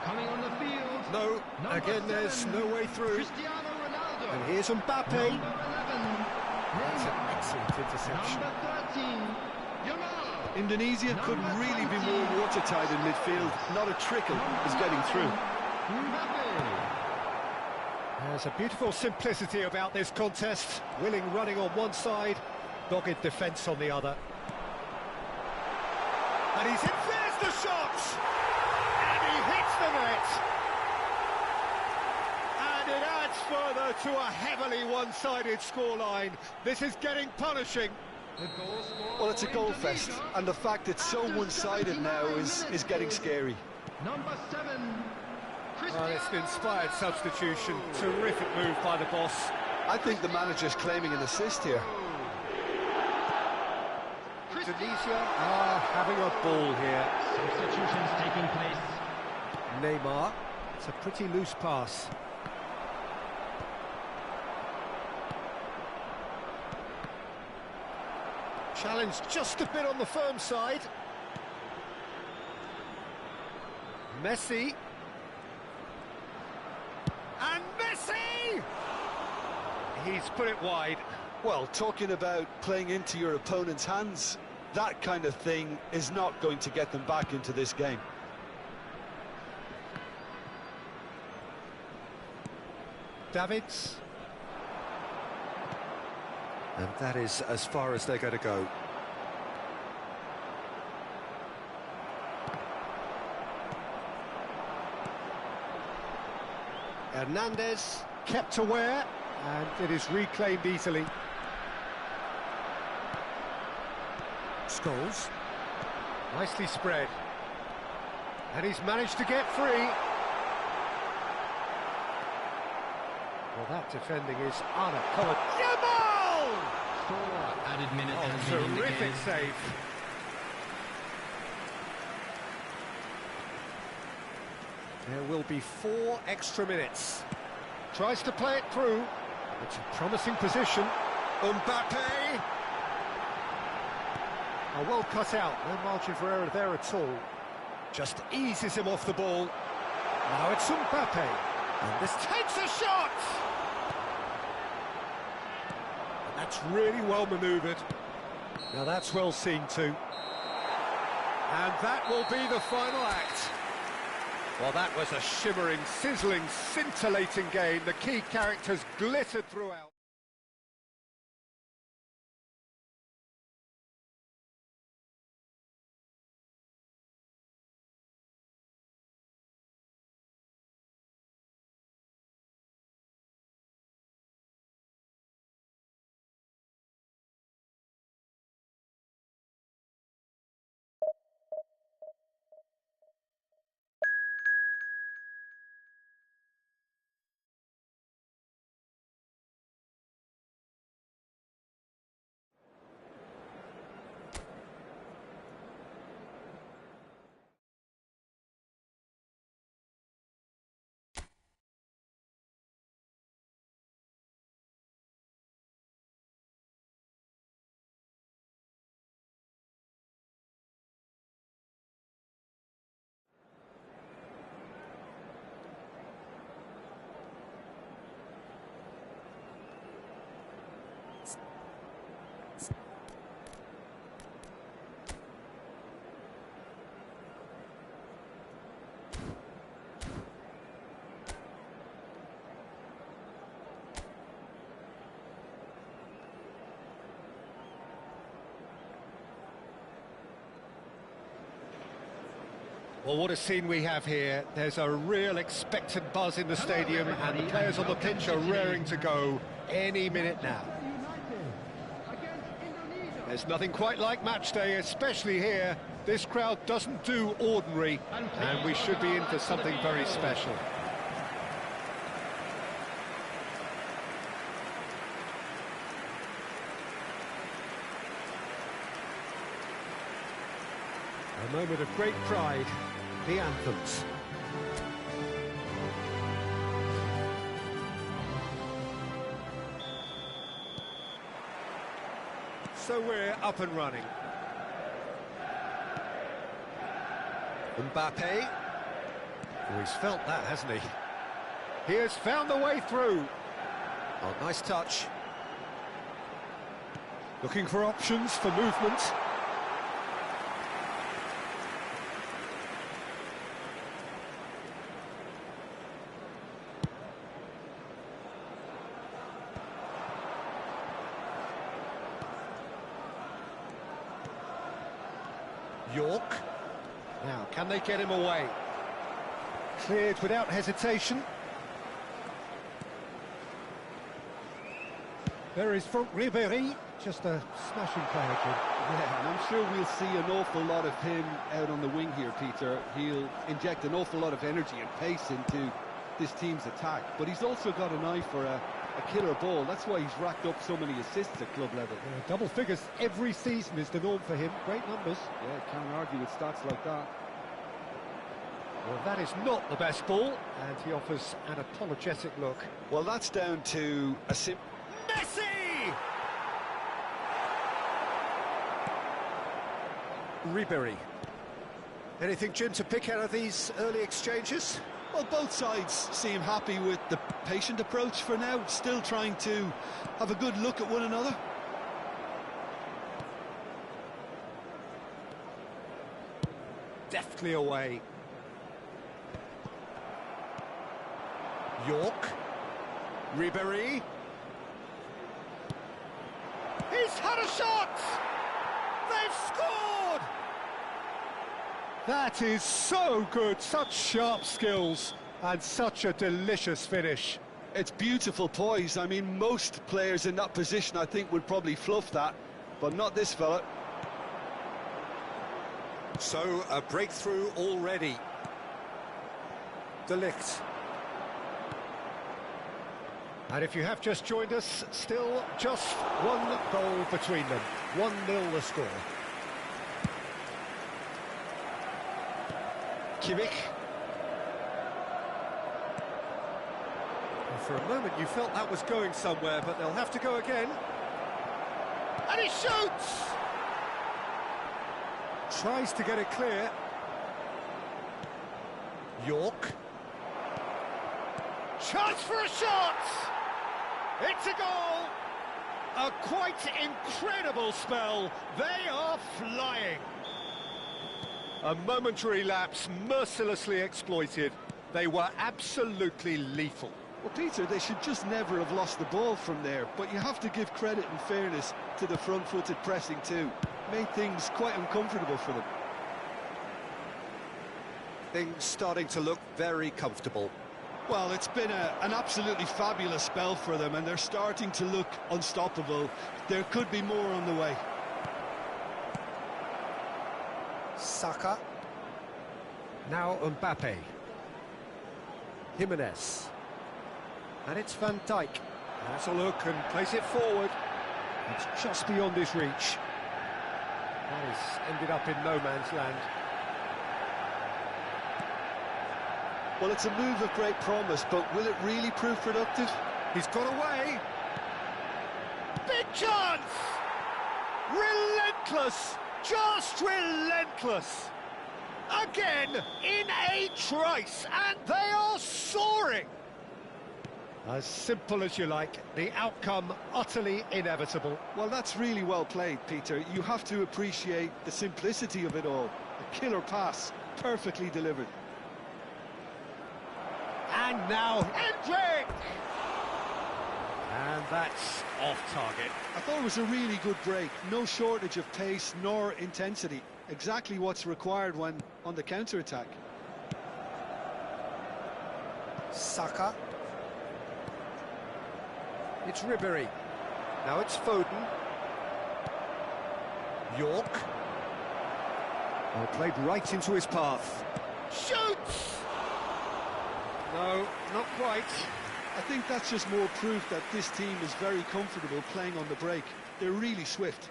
Speaker 4: Coming on the field.
Speaker 1: No,
Speaker 4: Number
Speaker 1: again there's
Speaker 4: 7.
Speaker 1: no way through.
Speaker 4: Cristiano Ronaldo.
Speaker 1: And here's Mbappe.
Speaker 4: Number 11.
Speaker 1: That's an excellent interception.
Speaker 4: Number 13. Yamal.
Speaker 2: Indonesia could really be more watertight in midfield. Not a trickle is getting through.
Speaker 1: There's a beautiful simplicity about this contest. Willing running on one side, dogged defence on the other. And he's in, there's the shot! And he hits the net! And it adds further to a heavily one-sided scoreline. This is getting punishing.
Speaker 2: Well, it's a goal fest, and the fact it's so one-sided now is getting scary.
Speaker 4: Number 7.
Speaker 1: Well, it's an inspired substitution. Terrific move by the boss.
Speaker 2: I think the manager's claiming an assist here.
Speaker 1: Indonesia are having a ball here.
Speaker 4: Substitutions taking place.
Speaker 1: Neymar. It's a pretty loose pass. Challenge just a bit on the firm side. Messi. And Messi! He's put it wide.
Speaker 2: Well, talking about playing into your opponent's hands, that kind of thing is not going to get them back into this game.
Speaker 1: Davids. And that is as far as they're going to go. Hernandez kept aware, and it is reclaimed easily. Scholes. Nicely spread. And he's managed to get free. Well, that defending is unaccompanied. Yamal!
Speaker 4: 4 added minutes has been
Speaker 1: Terrific
Speaker 4: indicated.
Speaker 1: save. There will be 4 extra minutes. Tries to play it through. It's a promising position. Mbappe! Oh, well cut out. No margin for error there at all. Just eases him off the ball. Now it's Mbappe. And this takes a shot! And that's really well manoeuvred. Now that's well seen too. And that will be the final act. Well, that was a shimmering, sizzling, scintillating game. The key characters glittered throughout. Well, what a scene we have here. There's a real expectant buzz in the stadium, and the players on the pitch are raring to go any minute now. There's nothing quite like match day, especially here. This crowd doesn't do ordinary, and we should be in for something very special. A moment of great pride, the anthems. So we're up and running. Mbappe. Oh, he's felt that, hasn't he? He has found the way through. Oh, nice touch. Looking for options for movement. York. Now, can they get him away? Cleared without hesitation. There is front Ribéry, just a smashing play again.
Speaker 2: Yeah, and I'm sure we'll see an awful lot of him out on the wing here, Peter. He'll inject an awful lot of energy and pace into this team's attack, but he's also got an eye for a killer ball. That's why he's racked up so many assists at club level.
Speaker 1: Yeah, double figures every season is the norm for him. Great numbers.
Speaker 2: Yeah, can't argue with stats like that.
Speaker 1: Well, that is not the best ball, and he offers an apologetic look.
Speaker 2: Well, that's down to a
Speaker 1: Messi! Ribéry. Anything, Jim, to pick out of these early exchanges?
Speaker 2: Well, both sides seem happy with the patient approach for now, still trying to have a good look at one another.
Speaker 1: Deftly away. York. Ribéry. He's had a shot! They've scored! That is so good, such sharp skills, and such a delicious finish.
Speaker 2: It's beautiful poise. I mean, most players in that position, I think, would probably fluff that, but not this fella.
Speaker 1: So, a breakthrough already. De Ligt. And if you have just joined us, still just one goal between them. 1-0 the score. Kimmich. And for a moment you felt that was going somewhere, but they'll have to go again. And he shoots! Tries to get it clear. York. Chance for a shot! It's a goal! A quite incredible spell. They are flying. A momentary lapse mercilessly exploited. They were absolutely lethal.
Speaker 2: Well, Peter, they should just never have lost the ball from there, but you have to give credit and fairness to the front-footed pressing too. Made things quite uncomfortable for them.
Speaker 1: Things starting to look very comfortable.
Speaker 2: Well, it's been an absolutely fabulous spell for them, and they're starting to look unstoppable. There could be more on the way.
Speaker 1: Saka. Now Mbappe. Jimenez. And it's Van Dijk. That's a look and place it forward. It's just beyond his reach. That has ended up in no man's land.
Speaker 2: Well, it's a move of great promise, but will it really prove productive?
Speaker 1: He's got away. Big chance! Relentless! Just relentless! Again, in a trice, and they are soaring! As simple as you like, the outcome utterly inevitable.
Speaker 2: Well, that's really well played, Peter. You have to appreciate the simplicity of it all. A killer pass, perfectly delivered.
Speaker 1: And now, Hendrick! And that's off target.
Speaker 2: I thought it was a really good break. No shortage of pace nor intensity. exactly what's required when on the counter-attack.
Speaker 1: Saka. It's Ribery. Now it's Foden. York. Oh, played right into his path. Shoots! No, not quite.
Speaker 2: I think that's just more proof that this team is very comfortable playing on the break. They're really swift.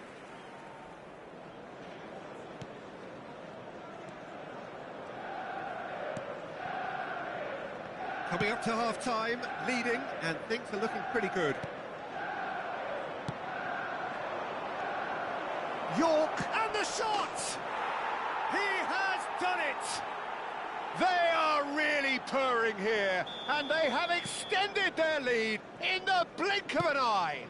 Speaker 1: Coming up to half-time, leading, and things are looking pretty good. York, and the shot! He has done it! They are really purring here, and they have extended their lead in the blink of an eye.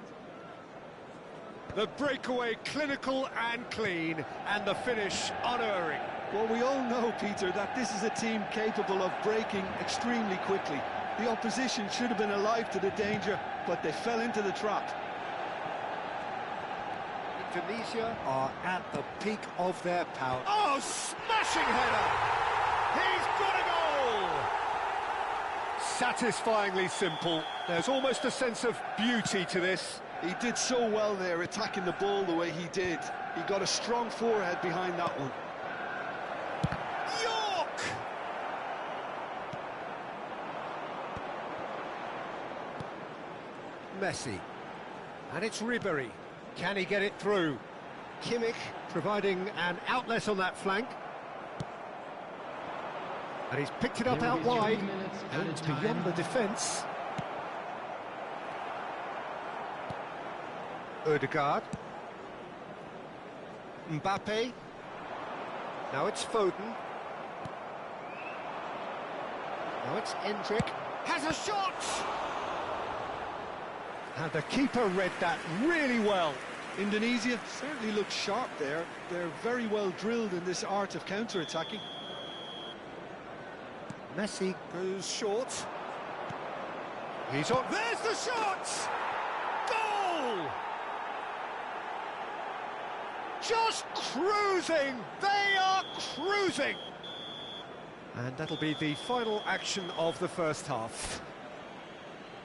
Speaker 1: The breakaway clinical and clean, and the finish unerring.
Speaker 2: Well, we all know, Peter, that this is a team capable of breaking extremely quickly. The opposition should have been alive to the danger, but they fell into the trap.
Speaker 1: Indonesia are at the peak of their power. Oh, smashing header! He's got a goal! Satisfyingly simple. There's almost a sense of beauty to this.
Speaker 2: He did so well there, attacking the ball the way he did. He got a strong forehead behind that one.
Speaker 1: York! Messi. And it's Ribery. Can he get it through? Kimmich providing an outlet on that flank. And he's picked it up out wide. And it's beyond the defence. Odegaard. Mbappe. Now it's Foden. Now it's Endrick. Has a shot! And the keeper read that really well.
Speaker 2: Indonesia certainly looked sharp there. They're very well drilled in this art of counter-attacking.
Speaker 1: Messi goes short. He's on. There's the shot! Goal! Just cruising! They are cruising! And that'll be the final action of the first half.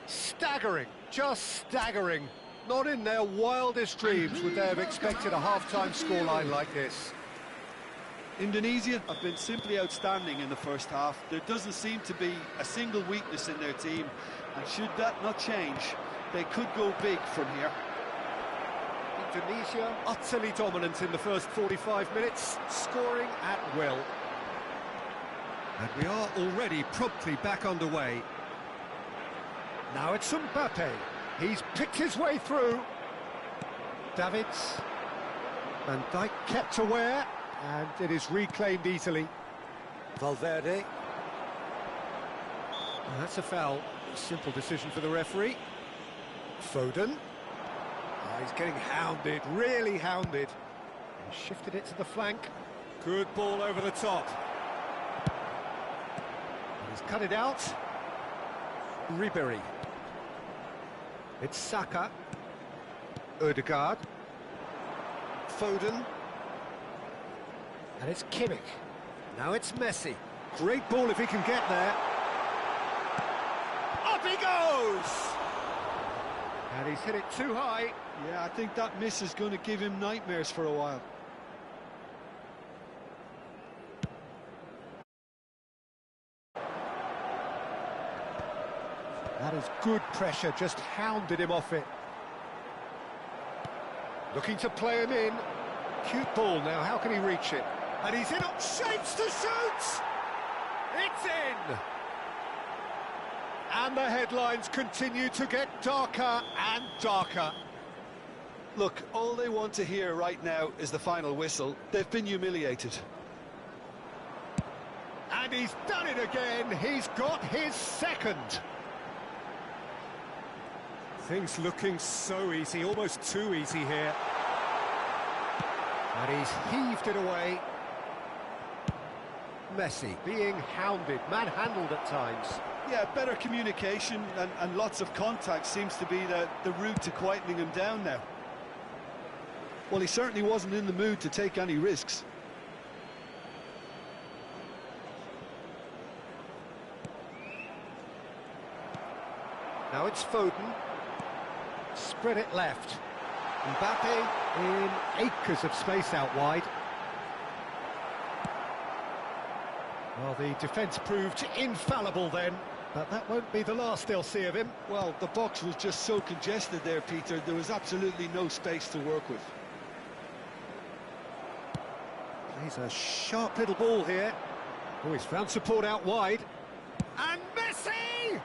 Speaker 1: Staggering, just staggering. Not in their wildest dreams would they have expected a half-time scoreline like this.
Speaker 2: Indonesia have been simply outstanding in the first half. There doesn't seem to be a single weakness in their team, and should that not change, they could go big from here.
Speaker 1: Indonesia utterly dominant in the first 45 minutes, scoring at will. And we are already promptly back underway. Now it's Mbappe. He's picked his way through. Davids. Van Dijk kept aware, and it is reclaimed easily. Valverde. And that's a foul. Simple decision for the referee. Foden. Oh, he's getting hounded, really hounded. He shifted it to the flank. Good ball over the top. He's cut it out. Ribery. It's Saka. Odegaard. Foden. And it's Kimmich. Now it's Messi. Great ball if he can get there. Up he goes! And he's hit it too high.
Speaker 2: Yeah, I think that miss is going to give him nightmares for a while.
Speaker 1: That is good pressure, just hounded him off it. Looking to play him in. Cute ball now, how can he reach it? And he's in, shapes to shoot! It's in! And the headlines continue to get darker and darker.
Speaker 2: Look, all they want to hear right now is the final whistle. They've been humiliated.
Speaker 1: And he's done it again, he's got his second. Things looking so easy, almost too easy here. And he's heaved it away. Messi being hounded, manhandled at times.
Speaker 2: Yeah, better communication and lots of contact seems to be the route to quietening him down now. Well, he certainly wasn't in the mood to take any risks.
Speaker 1: Now it's Foden. Spread it left. Mbappe in acres of space out wide. Well, the defence proved infallible then, but that won't be the last they'll see of him.
Speaker 2: Well, the box was just so congested there, Peter. There was absolutely no space to work with.
Speaker 1: He's a sharp little ball here. Oh, he's found support out wide. And Messi!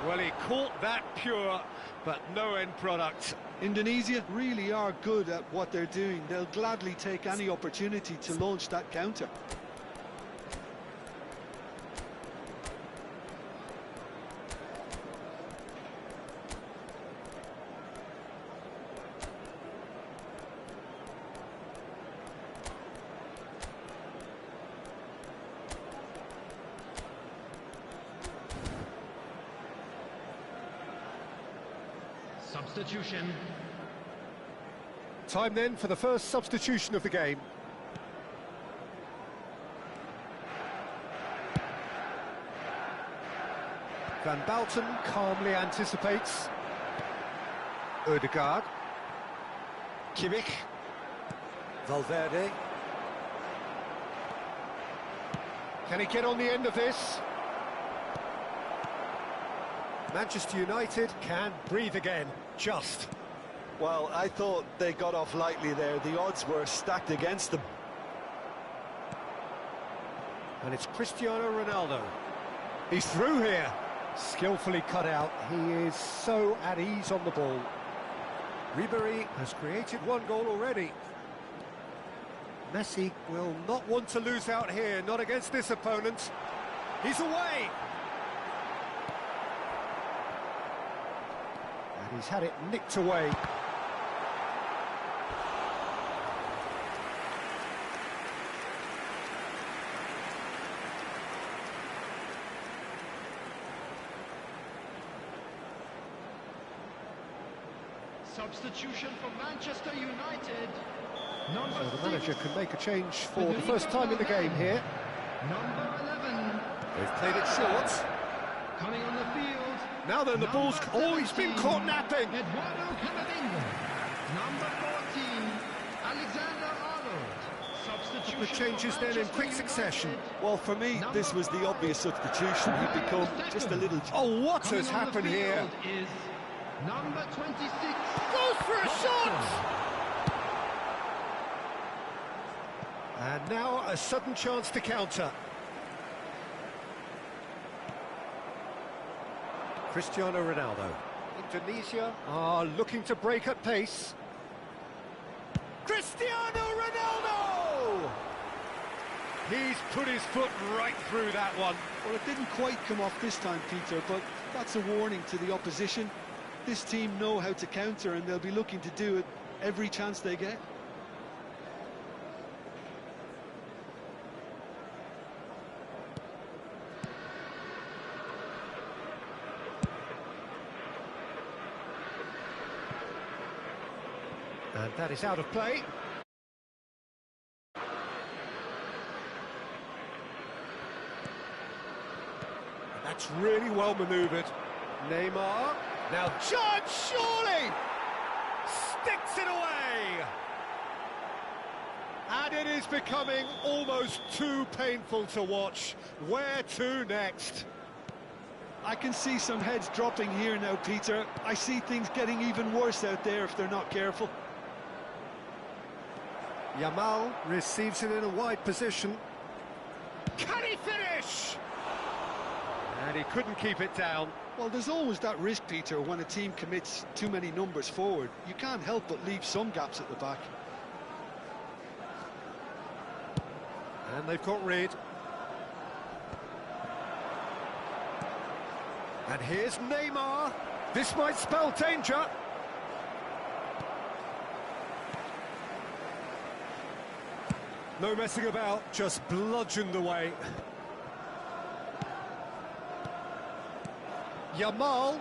Speaker 1: Well, he caught that pure, but no end product.
Speaker 2: Indonesia really are good at what they're doing. They'll gladly take any opportunity to launch that counter.
Speaker 4: Substitution.
Speaker 1: Time then for the first substitution of the game. Van Balten calmly anticipates. Ødegaard. Kimmich. Valverde. Can he get on the end of this? Manchester United can breathe again, just.
Speaker 2: Well, I thought they got off lightly there. The odds were stacked against them.
Speaker 1: And it's Cristiano Ronaldo. He's through here. Skillfully cut out. He is so at ease on the ball. Ribery has created one goal already. Messi will not want to lose out here, not against this opponent. He's away. And he's had it nicked away.
Speaker 4: Substitution for Manchester United.
Speaker 1: So the manager can make a change for the first time in the game here.
Speaker 4: Number 11.
Speaker 1: They've played it short.
Speaker 4: Coming on the field.
Speaker 1: Now then, the ball's... Oh, he's been caught napping.
Speaker 4: Eduardo Camavinga. Number 14. Alexander-Arnold. Substitution.
Speaker 1: The changes then in quick succession.
Speaker 2: Well, for me, this was the obvious substitution. He'd become just a little...
Speaker 1: Oh, what has happened here?
Speaker 4: Is number 26.
Speaker 1: Goes for a shot! And now a sudden chance to counter. Cristiano Ronaldo. Indonesia are looking to break at pace. Cristiano Ronaldo! He's put his foot right through that one.
Speaker 2: Well, it didn't quite come off this time, Peter, but that's a warning to the opposition. This team know how to counter, and they'll be looking to do it every chance they get.
Speaker 1: And that is out of play. And that's really well manoeuvred. Neymar. Now Judge, surely! Sticks it away! And it is becoming almost too painful to watch. Where to next?
Speaker 2: I can see some heads dropping here now, Peter. I see things getting even worse out there if they're not careful.
Speaker 1: Yamal receives it in a wide position. Can he finish? And he couldn't keep it down.
Speaker 2: Well, there's always that risk, Peter, when a team commits too many numbers forward. You can't help but leave some gaps at the back.
Speaker 1: And they've got rid. And here's Neymar. This might spell danger. No messing about, just bludgeoned away. Yamal,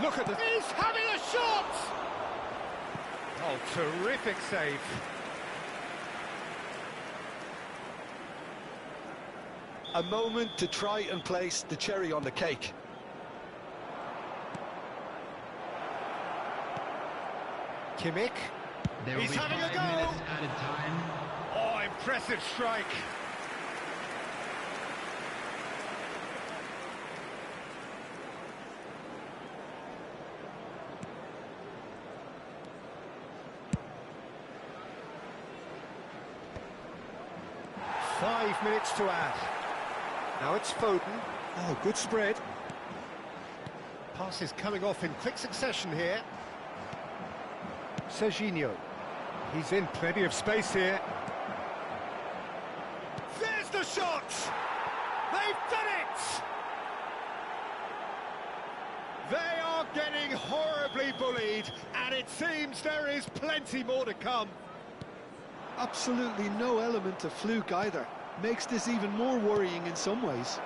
Speaker 1: look at this. He's having a shot! Oh, terrific save.
Speaker 2: A moment to try and place the cherry on the cake.
Speaker 1: Kimmich.
Speaker 4: There will
Speaker 1: He's
Speaker 4: be
Speaker 1: having a
Speaker 4: 5
Speaker 1: go.
Speaker 4: minutes added time.
Speaker 1: Oh, impressive strike. Five minutes to add. Now it's Foden. Oh, good spread. Passes coming off in quick succession here. Serginho. He's in plenty of space here. There's the shot! They've done it! They are getting horribly bullied, and it seems there is plenty more to come.
Speaker 2: Absolutely no element of fluke either. Makes this even more worrying in some ways.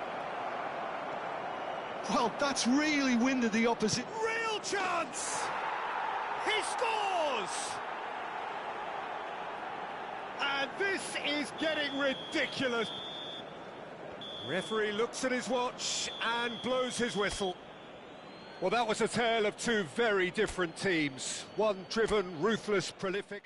Speaker 2: Well, that's really winded the opposite.
Speaker 1: Real chance! He scores! And this is getting ridiculous. Referee looks at his watch and blows his whistle. Well, that was a tale of two very different teams. One driven, ruthless, prolific.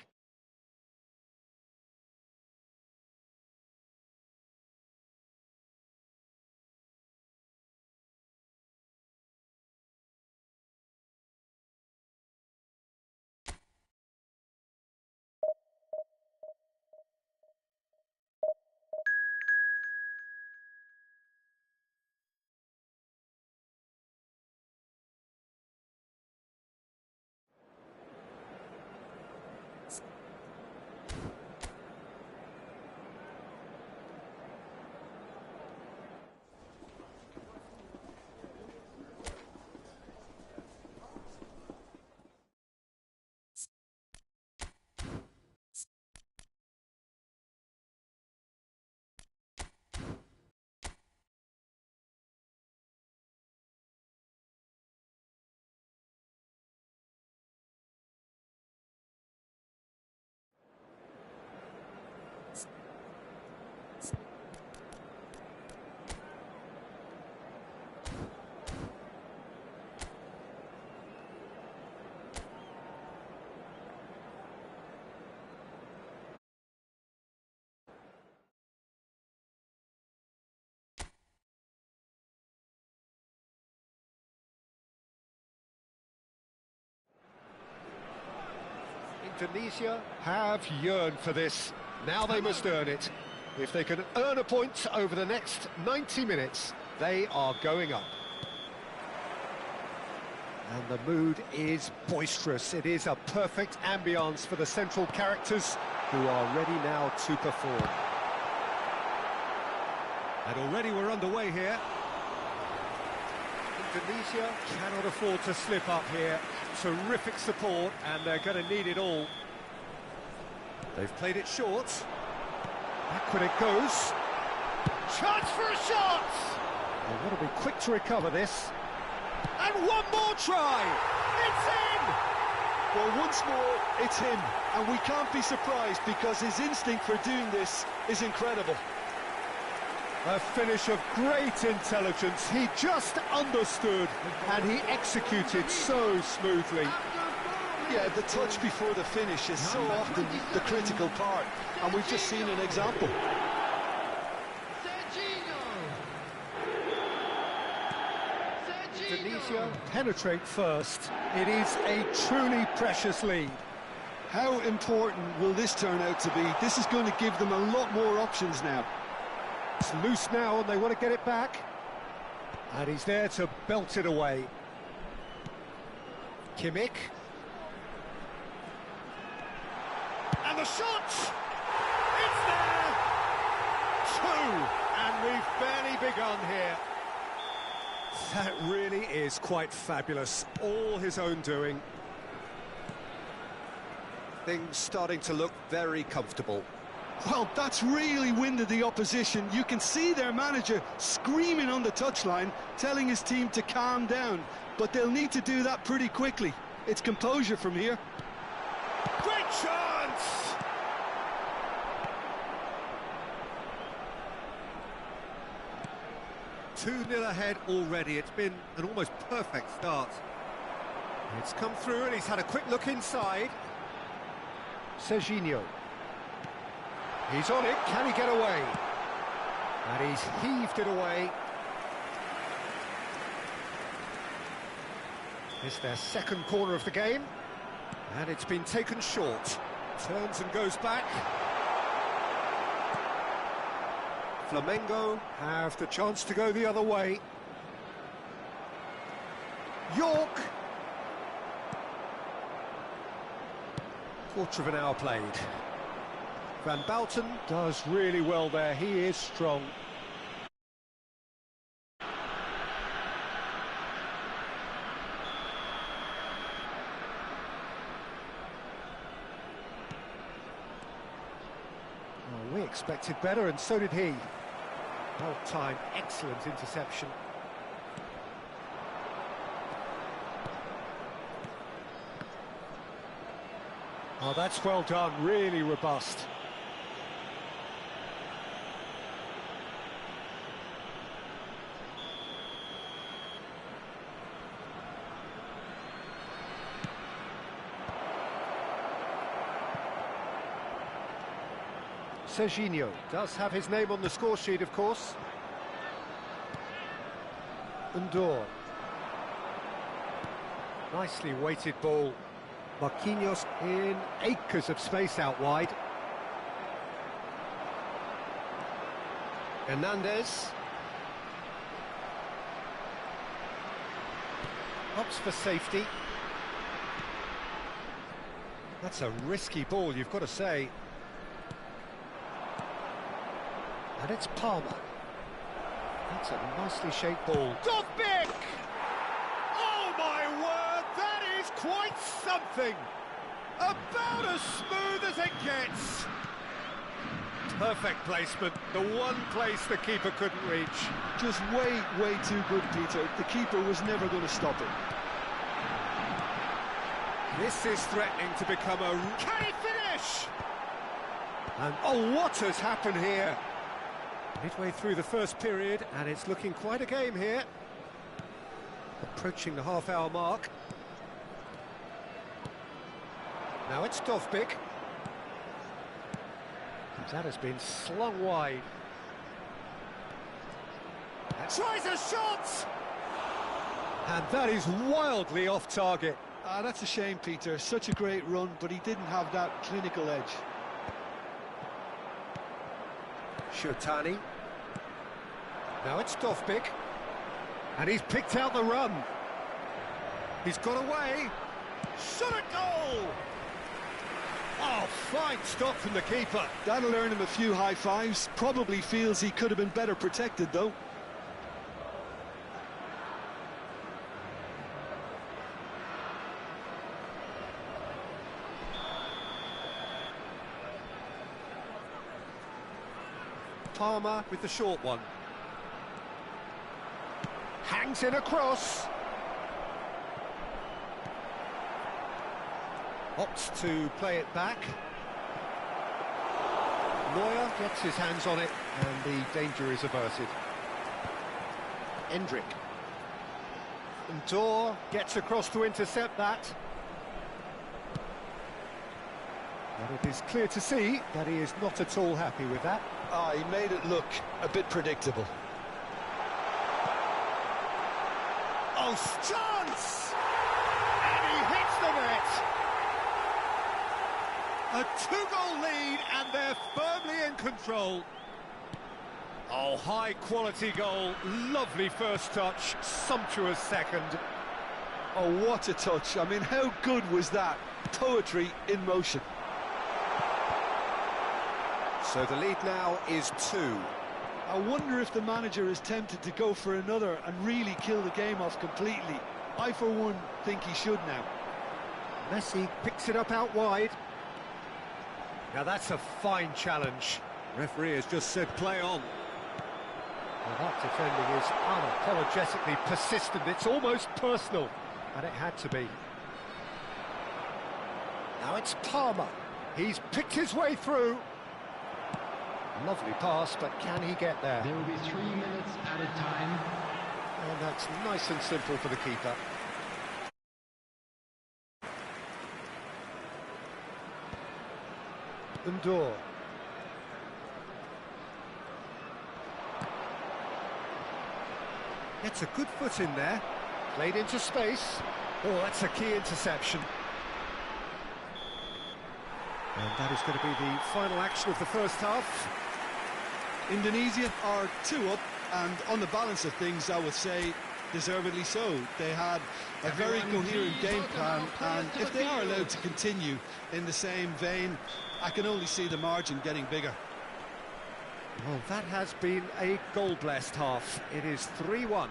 Speaker 1: Indonesia have yearned for this. Now they must earn it. If they can earn a point over the next 90 minutes, they are going up. And the mood is boisterous. It is a perfect ambience for the central characters who are ready now to perform. And already we're underway here. Indonesia cannot afford to slip up here. Terrific support, and they're going to need it all. They've played it short. Back when it goes. Chance for a shot! They've got to be quick to recover this. And one more try! It's in!
Speaker 2: Well, once more, it's him. And we can't be surprised because his instinct for doing this is incredible.
Speaker 1: A finish of great intelligence. He just understood and he executed so smoothly.
Speaker 2: Yeah, the touch before the finish is so often the critical part, and we've just seen an example.
Speaker 1: Indonesia penetrate first. It is a truly precious lead.
Speaker 2: How important will this turn out to be? This is going to give them a lot more options now.
Speaker 1: It's loose now and they want to get it back. And he's there to belt it away. Kimmich. And the shot! It's there! Two! And we've barely begun here. That really is quite fabulous. All his own doing. Things starting to look very comfortable.
Speaker 2: Well, that's really winded the opposition. You can see their manager screaming on the touchline, telling his team to calm down. But they'll need to do that pretty quickly. It's composure from here.
Speaker 1: Great chance! Two-nil ahead already. It's been an almost perfect start. It's come through and he's had a quick look inside. Serginho. He's on it, can he get away? And he's heaved it away. It's their second corner of the game, and it's been taken short. Turns and goes back. Flamengo have the chance to go the other way. York. Quarter of an hour played. Van Bouten does really well there, he is strong. Well, we expected better, and so did he. Well timed, excellent interception. Oh, that's well done, really robust. Serginho does have his name on the score sheet, of course. Undor. Nicely weighted ball. Marquinhos in acres of space out wide. Hernandez. Opts for safety. That's a risky ball, you've got to say. And it's Palmer. That's a nicely shaped ball. Dukung! Oh my word, that is quite something! About as smooth as it gets. Perfect placement, the one place the keeper couldn't reach.
Speaker 2: Just way too good, Peter. The keeper was never going to stop it.
Speaker 1: This is threatening to become a... Can he finish? And oh, what has happened here? Midway through the first period, and it's looking quite a game here. Approaching the half-hour mark. Now it's Dovbyk. That has been slung wide. Tries a shot! And that is wildly off target.
Speaker 2: Ah, that's a shame, Peter. Such a great run, but he didn't have that clinical edge.
Speaker 1: Shotani. Now it's Dovbyk. And he's picked out the run. He's got away. Shot at goal! Oh, fine stop from the keeper.
Speaker 2: That'll earn him a few high fives. Probably feels he could have been better protected, though.
Speaker 1: Palmer with the short one. Hangs in across. Opts to play it back. Neuer gets his hands on it, and the danger is averted. Endrick. And Dor gets across to intercept that. But it is clear to see that he is not at all happy with that.
Speaker 2: Ah, he made it look a bit predictable.
Speaker 1: Oh, chance! And he hits the net! A two-goal lead, and they're firmly in control. Oh, high-quality goal, lovely first touch, sumptuous second.
Speaker 2: Oh, what a touch. I mean, how good was that? Poetry in motion.
Speaker 1: So the lead now is 2.
Speaker 2: I wonder if the manager is tempted to go for another and really kill the game off completely. I, for one, think he should now.
Speaker 1: Messi picks it up out wide. Now that's a fine challenge. Referee has just said play on. Well, that defending is unapologetically persistent. It's almost personal, and it had to be. Now it's Palmer. He's picked his way through. Lovely pass, but can he get there?
Speaker 4: There will be 3 minutes at a time.
Speaker 1: And that's nice and simple for the keeper. Undor. Gets a good foot in there. Played into space. Oh, that's a key interception. And that is going to be the final action of the first half.
Speaker 2: Indonesia are 2 up, and on the balance of things, I would say deservedly so. They had a very coherent game plan, and if they are allowed to continue in the same vein, I can only see the margin getting bigger.
Speaker 1: Well, that has been a goal-blessed half. It is 3-1.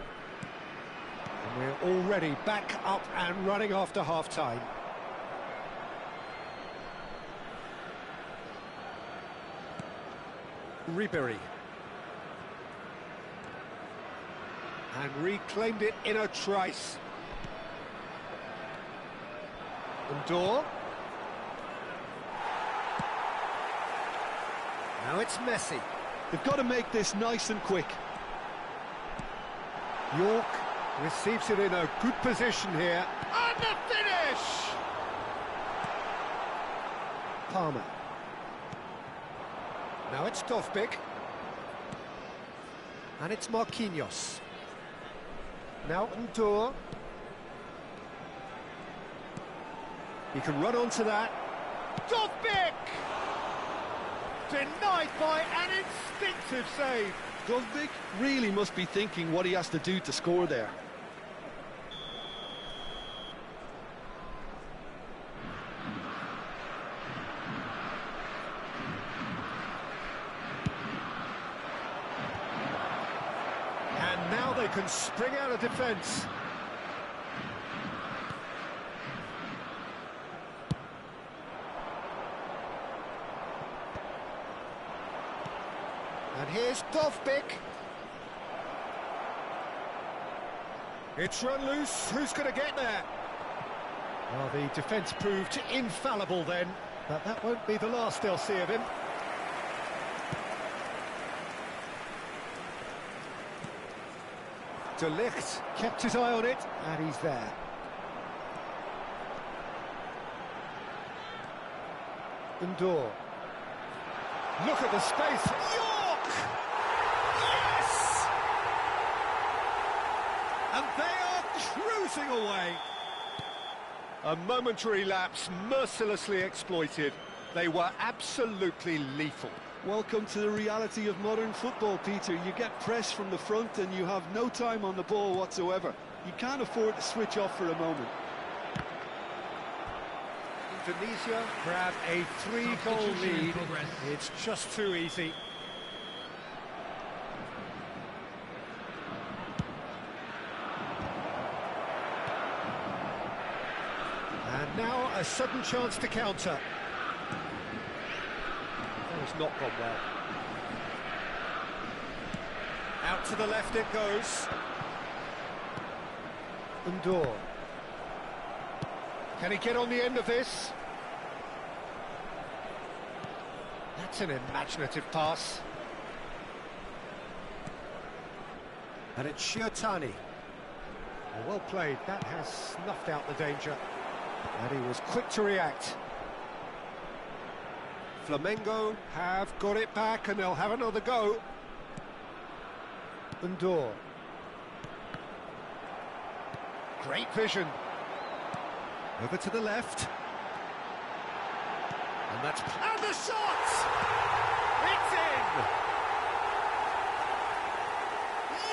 Speaker 1: And we're already back up and running after half-time. Ribery. And reclaimed it in a trice. Undor. Now it's Messi.
Speaker 2: They've got to make this nice and quick.
Speaker 1: York receives it in a good position here. And the finish! Palmer. Now it's Dovbyk. And it's Marquinhos. Now Undor. He can run onto that. Dovbyk! Denied by an instinctive save.
Speaker 2: Dovbyk really must be thinking what he has to do to score there.
Speaker 1: And now they can spring out of defence. And here's Dovbyk. It's run loose. Who's going to get there? Well, the defence proved infallible then, but that won't be the last they'll see of him. De Ligt kept his eye on it, and he's there. Undor. Look at the space. York! Yes! And they are cruising away. A momentary lapse mercilessly exploited. They were absolutely lethal.
Speaker 2: Welcome to the reality of modern football, Peter. You get pressed from the front and you have no time on the ball whatsoever. You can't afford to switch off for a moment.
Speaker 1: Indonesia grab a 3-goal lead. It's just too easy. And now a sudden chance to counter. That has not gone well. Out to the left it goes. Undor. Can he get on the end of this? That's an imaginative pass. And it's Shiotani. Well played, that has snuffed out the danger. And he was quick to react. Flamengo have got it back and they'll have another go. Undor. Great vision. Over to the left. And that's... And the shot! It's in!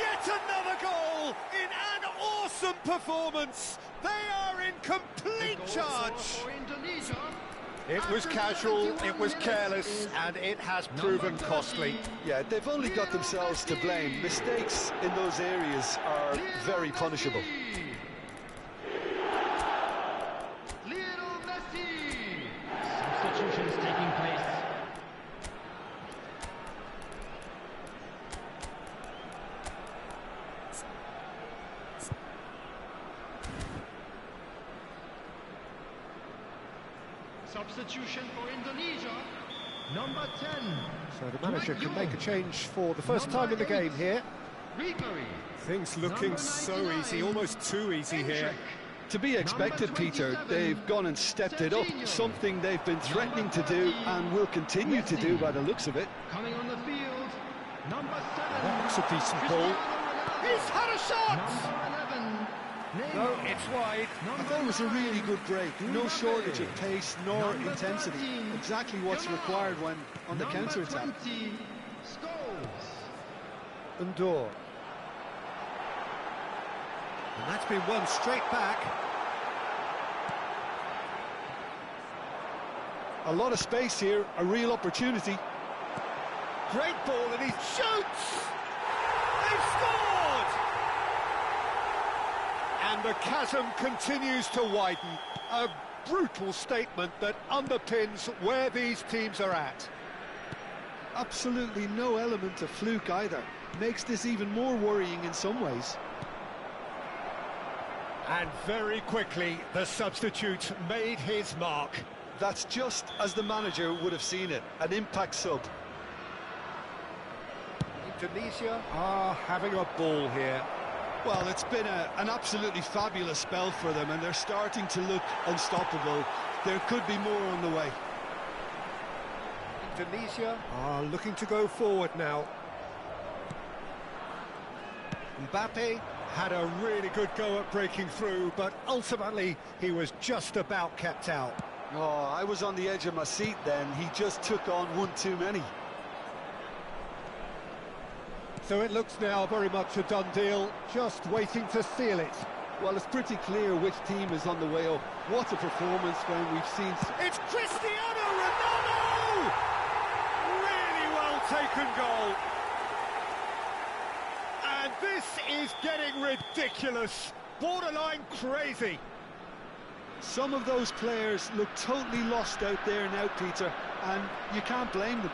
Speaker 1: Yet another goal in an awesome performance. They are in complete charge. It was casual, it was careless, and it has proven costly.
Speaker 2: Yeah, they've only got themselves to blame. Mistakes in those areas are very punishable.
Speaker 4: Substitutions taking place. Substitution for Indonesia, number 10.
Speaker 1: So the manager can make a change for the first time in the game here.
Speaker 4: Ribery.
Speaker 1: Things looking so easy, almost too easy here.
Speaker 2: To be expected, Peter. They've gone and stepped it up, something they've been threatening to do and will continue to do by the looks of it.
Speaker 4: Coming on the field, number 7.
Speaker 1: That looks a decent ball. He's had a shot! No, it's wide.
Speaker 2: I thought it was a really good break. No shortage of pace nor intensity. Exactly what's required when on the counter-attack.
Speaker 1: Undor. And that's been won straight back.
Speaker 2: A lot of space here, a real opportunity.
Speaker 1: Great ball and he shoots! They've scored! And the chasm continues to widen. A brutal statement that underpins where these teams are at.
Speaker 2: Absolutely no element of fluke either. Makes this even more worrying in some ways.
Speaker 1: And very quickly, the substitute made his mark.
Speaker 2: That's just as the manager would have seen it, an impact sub.
Speaker 1: Indonesia are having a ball here.
Speaker 2: Well, it's been an absolutely fabulous spell for them, and they're starting to look unstoppable. There could be more on the way.
Speaker 1: Indonesia are looking to go forward now. Mbappe had a really good go at breaking through, but ultimately he was just about kept out.
Speaker 2: Oh, I was on the edge of my seat then. He just took on one too many.
Speaker 1: So it looks now very much a done deal, just waiting to seal it.
Speaker 2: Well, it's pretty clear which team is on the way up. What a performance when we've seen...
Speaker 1: It's Cristiano Ronaldo! Really well taken goal. And this is getting ridiculous, borderline crazy.
Speaker 2: Some of those players look totally lost out there now, Peter, and you can't blame them.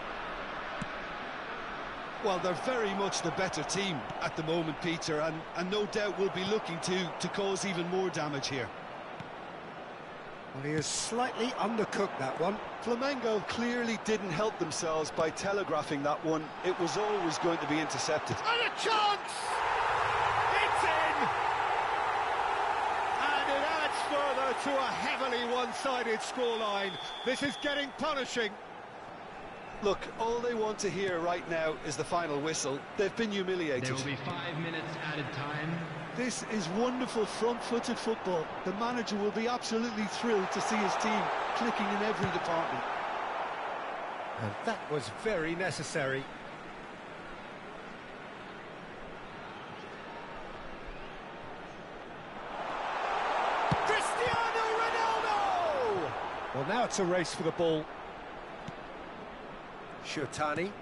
Speaker 2: Well, they're very much the better team at the moment, Peter, and no doubt will be looking to cause even more damage here.
Speaker 1: Well, he has slightly undercooked that one.
Speaker 2: Flamengo clearly didn't help themselves by telegraphing that one. It was always going to be intercepted.
Speaker 1: And a chance! It's in! And it adds further to a heavily one-sided scoreline. This is getting punishing.
Speaker 2: Look, all they want to hear right now is the final whistle. They've been humiliated.
Speaker 4: There will be 5 minutes added time.
Speaker 2: This is wonderful front-footed football. The manager will be absolutely thrilled to see his team clicking in every department.
Speaker 1: And that was very necessary. Cristiano Ronaldo! Well, now it's a race for the ball. Shotani.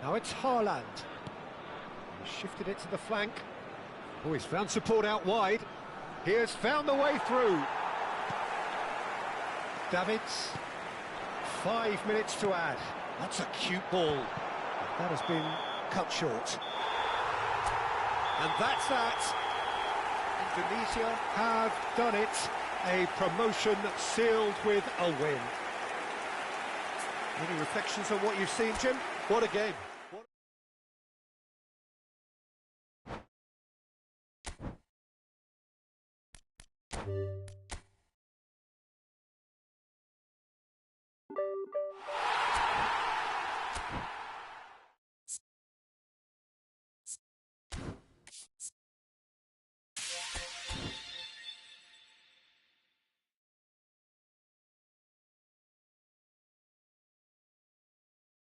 Speaker 1: Now it's Haaland. He shifted it to the flank. Oh, he's found support out wide. He has found the way through. Davids. 5 minutes to add. That's a cute ball. That has been cut short. And that's that. Indonesia have done it. A promotion sealed with a win. Any reflections on what you've seen, Jim?
Speaker 2: What a game.